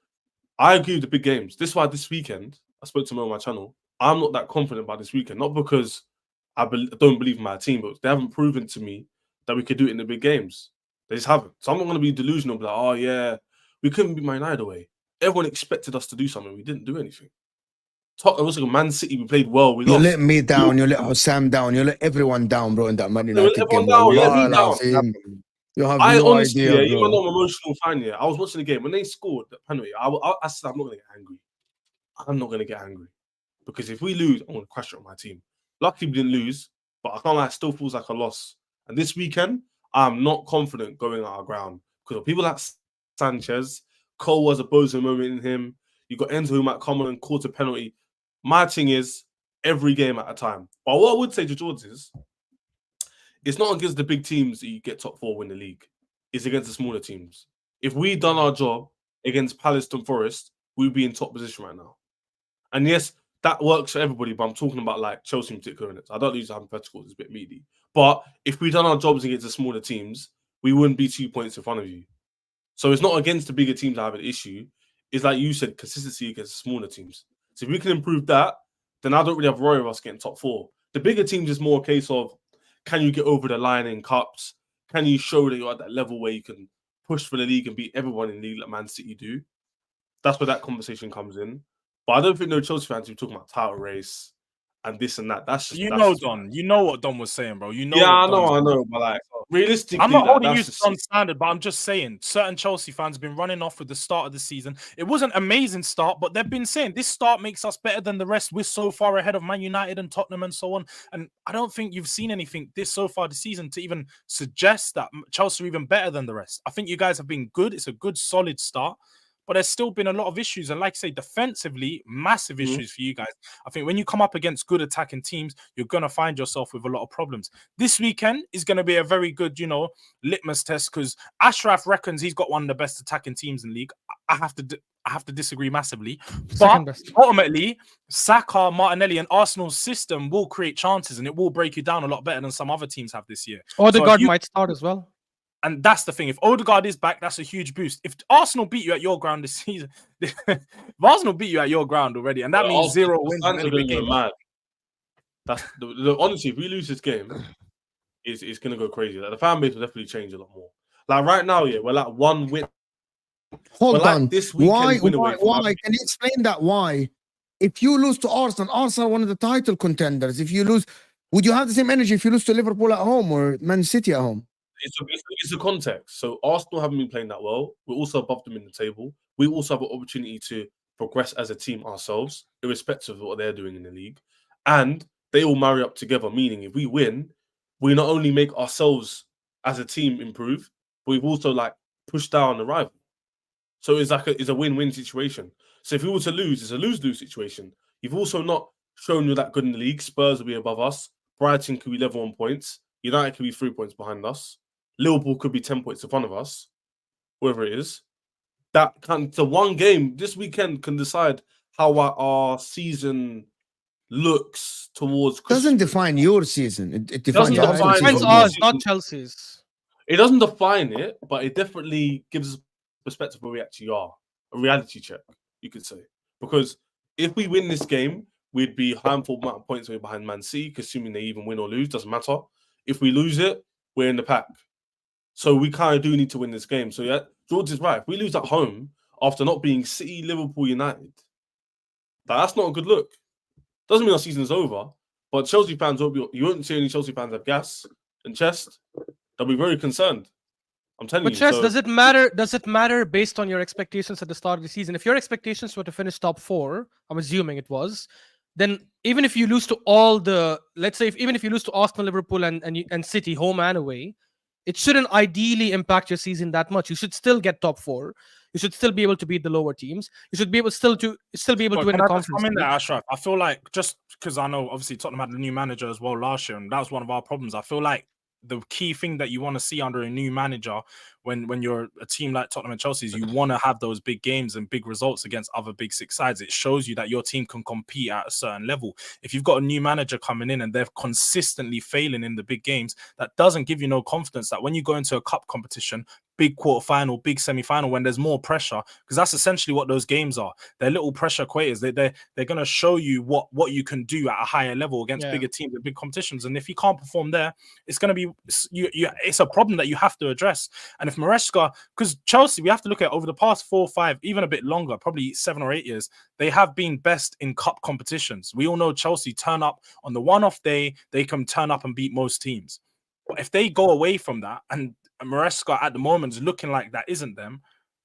I agree with the big games. This is why this weekend, I spoke to him on my channel, I'm not that confident about this weekend. Not because I don't believe in my team, but they haven't proven to me that we could do it in the big games. They just haven't. So I'm not going to be delusional, be like, oh yeah, we couldn't beat Man United away. Everyone expected us to do something. We didn't do anything. Tottenham, also Man City, we played well. We You lost. let me down, you let HUSAM down, you let everyone down, bro, in that Man United everyone game. down, you let Wallahi me down. al-Azim. You have I no honestly, idea, even bro. though I'm an emotional fan, I was watching the game. When they scored that penalty, I said, I'm not going to get angry. I'm not going to get angry. Because if we lose, I'm going to crash it on my team. Luckily, we didn't lose, but I can't lie, it still feels like a loss. And this weekend, I'm not confident going out of ground. Because of people like Sanchez, Cole was a bozo moment in him. You got Enzo who might come on and cause a penalty. My thing is, every game at a time. But what I would say to George is, it's not against the big teams that you get top 4 win the league. It's against the smaller teams. If we done our job against Palace and Forest, we'd be in top position right now. And yes, that works for everybody, but I'm talking about like Chelsea in particular. I don't use hypotheticals, it's a bit meaty. But if we done our jobs against the smaller teams, we wouldn't be 2 points in front of you. So it's not against the bigger teams that have an issue. It's like you said, consistency against the smaller teams. So if we can improve that, then I don't really have to worry about us getting top 4. The bigger teams is more a case of, can you get over the line in cups? Can you show that you're at that level where you can push for the league and beat everyone in the league like Man City do? That's where that conversation comes in. But I don't think no Chelsea fans will be talking about title race and this and that. That's just Don. You know what Don was saying, bro. You know. Yeah, what I Don know. But like, realistically, I'm not holding you that's to just Don standard, but I'm just saying certain Chelsea fans have been running off with the start of the season. It wasn't an amazing start, but they've been saying this start makes us better than the rest. We're so far ahead of Man United and Tottenham and so on. And I don't think you've seen anything this so far this season to even suggest that Chelsea are even better than the rest. I think you guys have been good. It's a good, solid start. But there's still been a lot of issues. And like I say, defensively, massive issues for you guys. I think when you come up against good attacking teams, you're going to find yourself with a lot of problems. This weekend is going to be a very good, litmus test, because Ashraf reckons he's got one of the best attacking teams in the league. I have to disagree massively. Second But best. ultimately, Saka, Martinelli, and Arsenal's system will create chances, and it will break you down a lot better than some other teams have this year. Odegaard might start as well. And that's the thing. If Odegaard is back, that's a huge boost. If Arsenal beat you at your ground this season, if Arsenal beat you at your ground already, and that means 0 wins in any big game. Mad. That's honestly, if we lose this game, it's gonna go crazy. Like, the fan base will definitely change a lot more. Like right now, we're like 1 win. Hold like on. this Why? weekend win away from Why? Can you explain that? Why? If you lose to Arsenal are one of the title contenders. If you lose, would you have the same energy if you lose to Liverpool at home or Man City at home? It's a context. So Arsenal haven't been playing that well. We're also above them in the table. We also have an opportunity to progress as a team ourselves, irrespective of what they're doing in the league. And they all marry up together, meaning if we win, we not only make ourselves as a team improve, but we've also like pushed down the rival. So it's like it's a win-win situation. So if we were to lose, it's a lose-lose situation. You've also not shown you're that good in the league. Spurs will be above us. Brighton could be level on points. United could be 3 points behind us. Liverpool could be 10 points in front of us. Whoever it is. That can the one game this weekend can decide how our season looks towards Christmas. Doesn't define your season. It defines Doesn't the define season. Defines your ours, season. not Chelsea's. It doesn't define it, but it definitely gives us perspective where we actually are. A reality check, you could say. Because if we win this game, we'd be a handful amount of points away behind Man City, assuming they even win or lose, doesn't matter. If we lose it, we're in the pack. So we kind of do need to win this game. So yeah, George is right. If we lose at home after not being City, Liverpool, United, that's not a good look. Doesn't mean our season's over, but Chelsea fans you won't see any Chelsea fans have gas and chest. They'll be very concerned. I'm telling But you. Chess, So, does it matter? Does it matter based on your expectations at the start of the season? If your expectations were to finish top 4, I'm assuming it was, then even if you lose to all the, let's say, even if you lose to Arsenal, Liverpool, and City, home and away, it shouldn't ideally impact your season that much. You should still get top 4. You should still be able to beat the lower teams. You should be able to win the conference. I'm in there, league. Ashraf. I feel like just because I know obviously Tottenham had a new manager as well last year, and that was one of our problems. I feel like the key thing that you want to see under a new manager when you're a team like Tottenham and Chelsea is you want to have those big games and big results against other big 6 sides. It shows you that your team can compete at a certain level. If you've got a new manager coming in and they're consistently failing in the big games, that doesn't give you no confidence that when you go into a cup competition, big quarterfinal, big semi-final, when there's more pressure, because that's essentially what those games are. They're little pressure equators. They're going to show you what you can do at a higher level against bigger teams and big competitions. And if you can't perform there, it's going to be it's a problem that you have to address. And if Maresca, because Chelsea, we have to look at over the past 4 or 5, even a bit longer, probably 7 or 8 years, they have been best in cup competitions. We all know Chelsea turn up on the one-off day, they can turn up and beat most teams. But if they go away from that and Maresca at the moment is looking like that isn't them,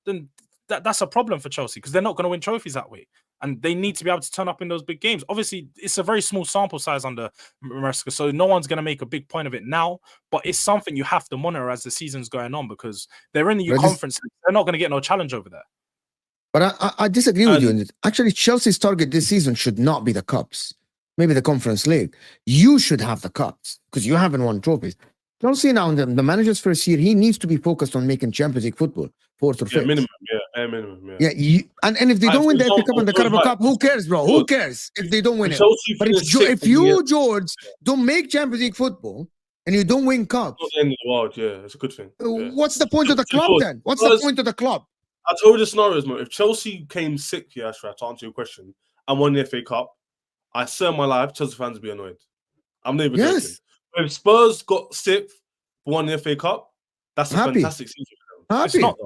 then that's a problem for Chelsea because they're not going to win trophies that way. And they need to be able to turn up in those big games. Obviously, it's a very small sample size under Maresca, so no one's going to make a big point of it now. But it's something you have to monitor as the season's going on because they're in the conference. They're not going to get no challenge over there. But I disagree with you on it. Actually, Chelsea's target this season should not be the cups. Maybe the Conference League. You should have the cups because you haven't won trophies. Chelsea now, in the manager's first year, he needs to be focused on making Champions League football, 4th or 5th. Minimum, minimum. Yeah, and if they don't win the FA Cup and the Carabao Cup, who cares, bro? Who cares if they don't win it? But if you, George, don't make Champions League football and you don't win cups, not the end of the world. Yeah, it's a good thing. What's the point of the club then? What's the point of the club? I told you the scenarios, man. If Chelsea came sick here, Ashraf, to answer your question, and won the FA Cup, I swear my life, Chelsea fans would be annoyed. I'm not even joking. If Spurs got 6th, won the FA Cup, that's a fantastic season for them. It's not.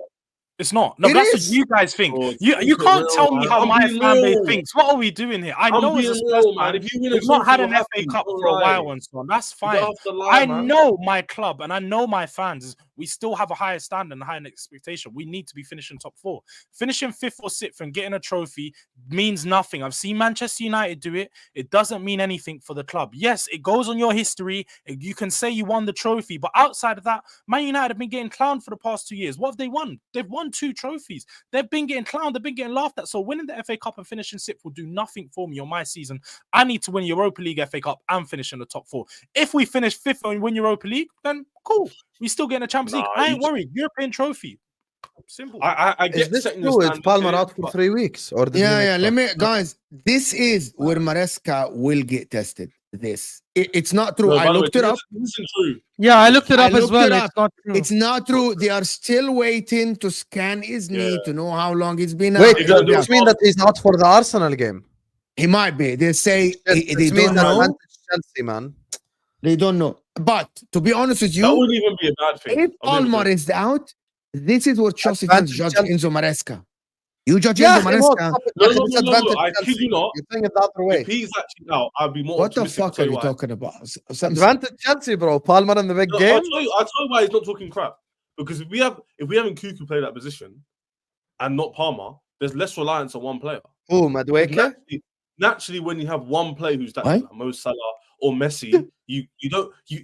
It's not. No, that's what you guys think. You can't tell me how my fan base thinks. What are we doing here? I know it's a Spurs man. We've not had an FA Cup for a while and so on. That's fine. I know my club and I know my fans. We still have a higher standard and a higher expectation. We need to be finishing top 4. Finishing 5th or 6th and getting a trophy means nothing. I've seen Manchester United do it. It doesn't mean anything for the club. Yes, it goes on your history. You can say you won the trophy, but outside of that, Man United have been getting clowned for the past 2 years. What have they won? They've won 2 trophies. They've been getting clowned. They've been getting laughed at. So winning the FA Cup and finishing 6th will do nothing for me on my season. I need to win Europa League, FA Cup, and finish in the top 4. If we finish 5th and win Europa League, then cool. We still getting a Champions League. I ain't worried. European trophy. Simple. I get this true. Is Palmer out for 3 weeks? Or let me, guys. This is where Maresca will get tested. It's not true. I looked it up. Yeah, I looked it up as well. It's not true. It's not true. They are still waiting to scan his knee to know how long it's been. Wait, does this mean that he's out for the Arsenal game? He might be. They say they don't know. Chelsea, man. They don't know. But to be honest with you, that wouldn't even be a bad thing. If Palmer is out, this is what Chelsea fans judge Enzo Maresca. You judge Enzo Maresca. No, I kid you not. You're saying it the other way. If he's actually out, I'd be more. What the fuck are you talking about? Advantage Chelsea, bro. Palmer in the big game. I'll tell you why he's not talking crap. Because if we have Nkunku play that position and not Palmer, there's less reliance on one player. Oh, Madueke. Naturally, when you have one player who's that like Mo Salah or Messi, you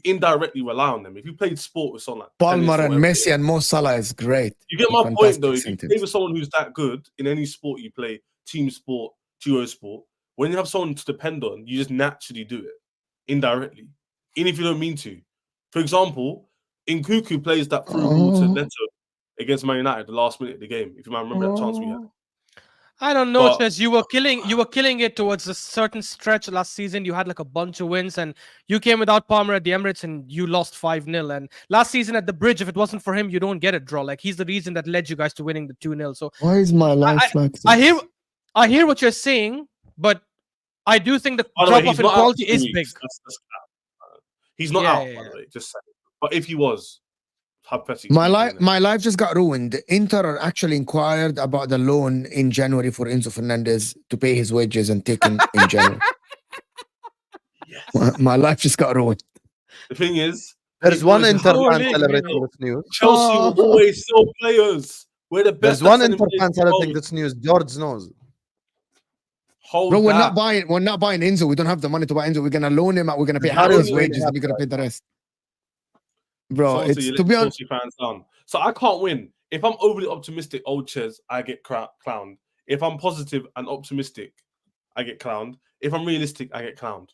indirectly rely on them. If you played sport with someone like Palmer and Messi and Mo Salah is great. You get my point though. If you play with someone who's that good in any sport you play, team sport, duo sport, when you have someone to depend on, you just naturally do it indirectly. even if you don't mean to. For example, Nkunku plays that through ball to Neto against Man United the last minute of the game. If you might remember that chance we had. I don't know, But- Ches. You were killing it towards a certain stretch last season. You had like a bunch of wins, and you came without Palmer at the Emirates, and you lost 5-0. And last season at the Bridge, if it wasn't for him, you don't get a draw. Like he's the reason that led you guys to winning the 2-0. So Why is my life like this? I hear what you're saying, but I do think the By the way, drop off he's in not out quality for 2 is weeks. big. That's he's not Yeah, out, yeah, by yeah. the way. Just saying. But if he was, hypothetically, My life just got ruined. Inter are actually inquired about the loan in January for Enzo Fernandez to pay his wages and take him in January. Yes. My life just got ruined. The thing is, There's one always Inter Holy fan man. celebrating this news. Chelsea will always sell players. We're the best. There's one at Inter selling fan players. celebrating this news. George knows. Hold Bro, we're that. not buying Enzo. We don't have the money to buy Enzo. We're gonna loan him out. We're gonna pay It's half not his even wages gonna and we're gonna pay happen the rest. Bro, Chelsea, it's you to let be honest. Chelsea fans down. So I can't win. If I'm overly optimistic, old Ches, I get clowned. If I'm positive and optimistic, I get clowned. If I'm realistic, I get clowned.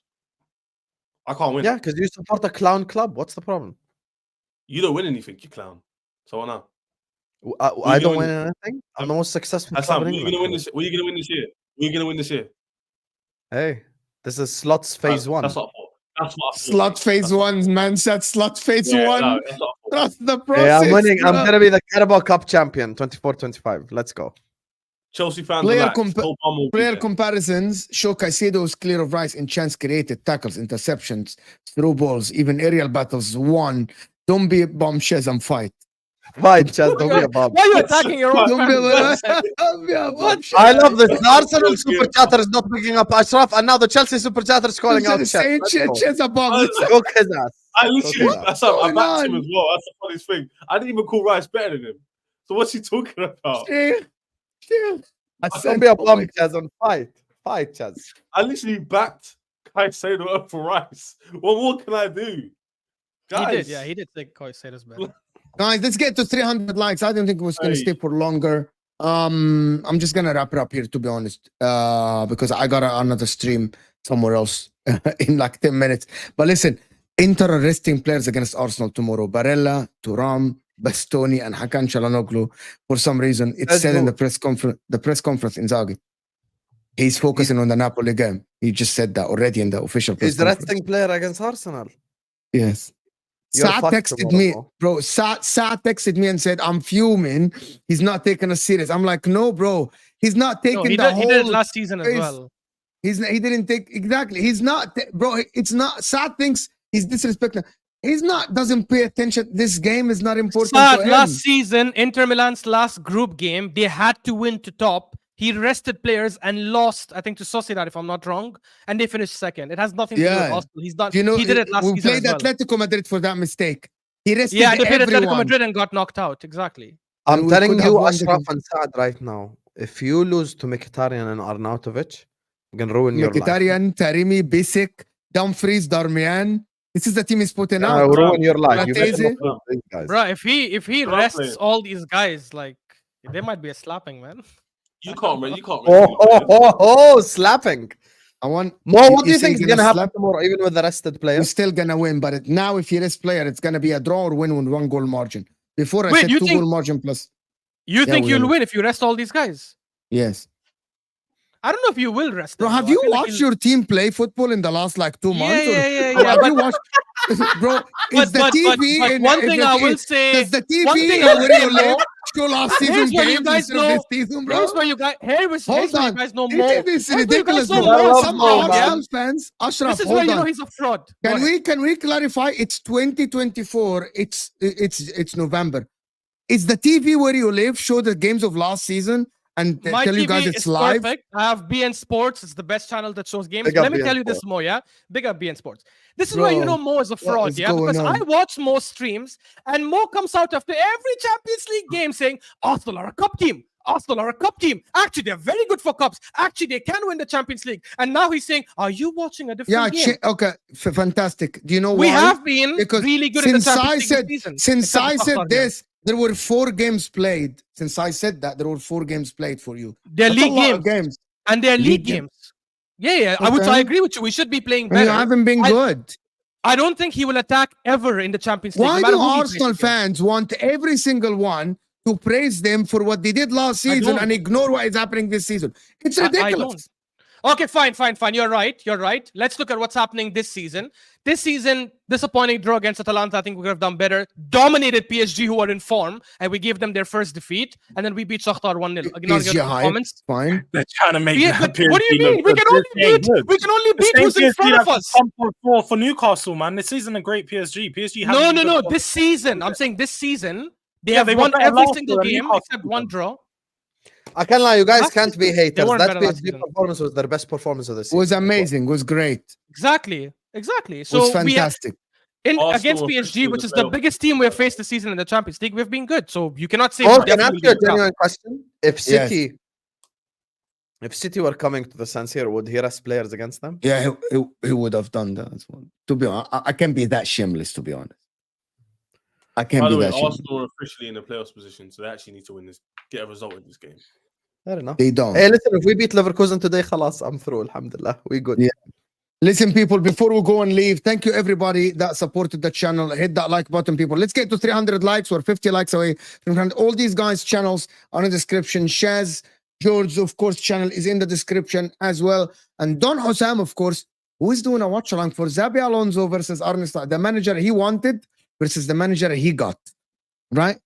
I can't win. Yeah, because you support a clown club. What's the problem? You don't win anything, you clown. So what now? I gonna don't win? win anything. I'm the most successful That's club Were in you gonna win England. this? Were you gonna win this year? Were you gonna win this year? Hey, this is slots phase one. That's what I thought. That's what I thought. Slot phase That's what- one, man said slot phase Yeah, one. no, that's what I thought. Trust the process. Yeah, I'm winning. I'm bro. gonna be the Carabao Cup champion 24-25. Let's go. Chelsea fans Player relax. compa- Cole Palmer will be Player there. comparisons show Caicedo is clear of Rice in chance created, tackles, interceptions, through balls, even aerial battles won. Don't be a bombshells and fight. Fine, Chaz, don't be a bum. Why are you attacking your own Don't be fans? don't be a bombshell. I love this. The Arsenal super chatter is not picking up Ashraf, and now the Chelsea super chatter is calling out Chet. Saying Let's shit, go. shit's a bomb. Cook his ass. I literally, Okay. that's how I Going backed him on? as well. That's the funniest thing. I didn't even call Rice better than him. So what's he talking about? Chill. I Don't said, be a oh bum, my- Chaz, and fight. Fight, Chaz. I literally backed Caicedo up for Rice. What more can I do? He Guys, did, yeah, he did think Caicedo's better. Guys, let's get to 300 likes. I didn't think it was going to Hey. stay for longer. I'm just going to wrap it up here, to be honest, because I got another stream somewhere else in like 10 minutes. But listen, Inter are resting players against Arsenal tomorrow. Barella, Thuram, Bastoni, and Hakan Çalhanoğlu. For some reason, it's Let's said in go. the press conference in Zaghi. He's focusing on the Napoli game. He just said that already in the official press He's the conference. resting player against Arsenal. Yes. You're Saad fucked texted tomorrow, me, bro. bro. Saad texted me and said, I'm fuming. He's not taking us serious. I'm like, no, bro. He's not taking No, he the did, whole. he did it last season as face. well. He didn't take exactly. He's not, bro. It's not. Saad thinks he's disrespecting. He's not. Doesn't pay attention. This game is not important Sad, to him. last season, Inter Milan's last group game, they had to win to top. He rested players and lost, I think, to Sociedad, if I'm not wrong, and they finished second. It has nothing to do with Yeah. Arsenal. He's done. You know, he did it last we season played as well. Atletico Madrid for that mistake. He rested Yeah, they played Atletico everyone. Madrid and got knocked out. Exactly. I'm we telling could have you, won the Ashraf game. and Saad right now, if you lose to Mkhitaryan and Arnautovic, you can ruin your life. Mkhitaryan, Taremi, Basic, Dumfries, Darmian. This is the team he's putting I out. will ruin your life. You Martese. better not lose these guys. Bro, if he Good luck, rests mate. all these guys, like, they might be a slapping, man. You can't, man. You can't. Slapping. I want. Mo, what do you say think is he's going to happen slap? tomorrow, even with the rested We're players? still gonna win, but now if you rest player, it's gonna be a draw or win with 1 goal margin. Before I Wait, said you 2 think- goal margin plus. You think we you'll will. win if you rest all these guys? Yes, I don't know if you will rest. bro. them, Have though. I you feel like watched you'll- your team play football in the last like 2 months? Yeah, or, yeah, or yeah, have but- you watched, bro? Is the TV? but in- one if thing the- I will say, Does the TV one thing where I will say, you live Mo, show last here's season where you games guys instead of know- this season, bro? here's where you guys. Here's Hold where you on. guys know It more. is Here's where you ridiculous, guys know bro. I more. love Some Mo, man. Arsenal fans, Ashraf, This is hold where you on. know he's a fraud. Go Can ahead. we clarify? It's 2024. It's November. Is the TV where you live show the games of last season and My tell you TV guys it's is live? perfect. I have BN Sports. It's the best channel that shows games. Big up Let me BN tell you this, Sports. Mo, yeah? Big up BN Sports. This is where you Bro, know Mo is a fraud, is yeah? going Because I on? watch Mo streams and Mo comes out after every Champions League game saying, Arsenal are a cup team. Arsenal are a cup team. Actually, they're very good for cups. Actually, they can win the Champions League. And now he's saying, are you watching a different Yeah, game? okay, fantastic. Do you know We why? have been Because really good in the since I Champions League said this season. since except I the said Shakhtar game. this, there were 4 games played. Since I said that, there were 4 games played for you. They're That's a league lot of games. games. And they're League league game. games. Yeah, which Okay. I agree with you. We should be playing And you better. haven't been I- good. I don't think he will attack ever in the Champions League. Why no matter do who he Arsenal plays against. fans want every single one to praise them for what they did last season don't. and ignore what is happening this season? It's ridiculous. I don't. Okay, fine. You're right. Let's look at what's happening this season. This season, disappointing draw against Atalanta. I think we could have done better. Dominated PSG, who are in form, and we gave them their first defeat. And then we beat Shakhtar 1-0. PSG hype, fine. They're trying to make Yeah, that but what do you PSG mean? We can only beat who's in front of us. For Newcastle, man. This isn't a great PSG. PSG. No. This season, I'm saying this season, they Yeah, have they won were better every last single year than game Newcastle except did. one draw. I can't lie, you guys Last can't be season, haters. weren't That better last PSG season. performance was their best performance of the It season. was amazing. It was great. Exactly. It So was we have, fantastic. Arsenal against were PSG, officially which the is the playoff biggest team we have faced this season in the Champions League, we've been good. So you cannot say Oh, we're can I ask definitely you a crap. genuine question? If Yes. City were coming to the San Siro, would he rest players against them? Yeah, he would have done that as well. To be honest, I can't be that shameless, to be honest. I can't By be the way, that shameless. Arsenal are officially in the playoffs position, so they actually need to win this, get a result in this game. I don't know. They don't. Hey, listen, if we beat Leverkusen today, khalas, I'm through. Alhamdulillah, we good. Yeah. Listen, people, before we go and leave, thank you everybody that supported the channel. Hit that like button, people. Let's get to 300 likes. We're 50 likes away from 100. All these guys' channels are in the description. Shaz, George, of course, channel is in the description as well. And Don Hosam, of course, who is doing a watch along for Xabi Alonso versus Arne Slot, the manager he wanted versus the manager he got, right?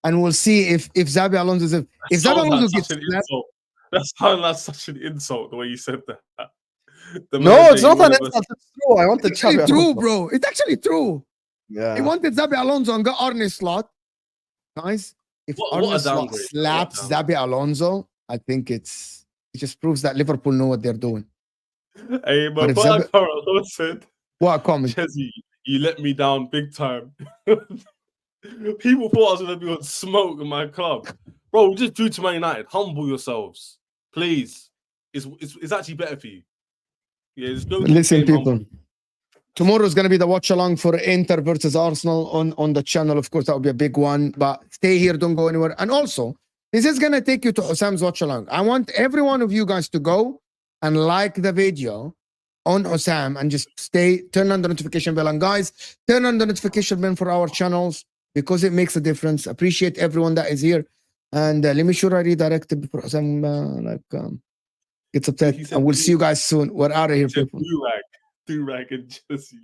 And we'll see if Xabi Alonso is if Xabi Alonso gets slapped. That sounded like such an insult the way you said that. No, it's not an insult. It's true. I wanted It's actually Xabi true, Alonso. bro. It's actually true. Yeah. He wanted Xabi Alonso and got Arne Slot. Guys, if What a Arne Slot downgrade. slaps What a Xabi Alonso, I think it just proves that Liverpool know what they're doing. Hey, But but if what Xabi- I said, What a comment. Chesney, you let me down big time. People thought I was going to be on smoke in my club. Bro, we just drew to Man United. Humble yourselves. Please. It's actually better for you. Yeah, there's no Listen, game people. humble. Tomorrow is going to be the watch along for Inter versus Arsenal on the channel. Of course, that will be a big one. But stay here, don't go anywhere. And also, this is going to take you to Husam's watch along. I want every one of you guys to go and like the video on Husam and just turn on the notification bell. And guys, turn on the notification bell for our channels because it makes a difference. Appreciate everyone that is here. And let me sure I redirect it before Husam gets upset. He said And we'll see you guys soon. We're out of here, He said people. do rag and Jesse.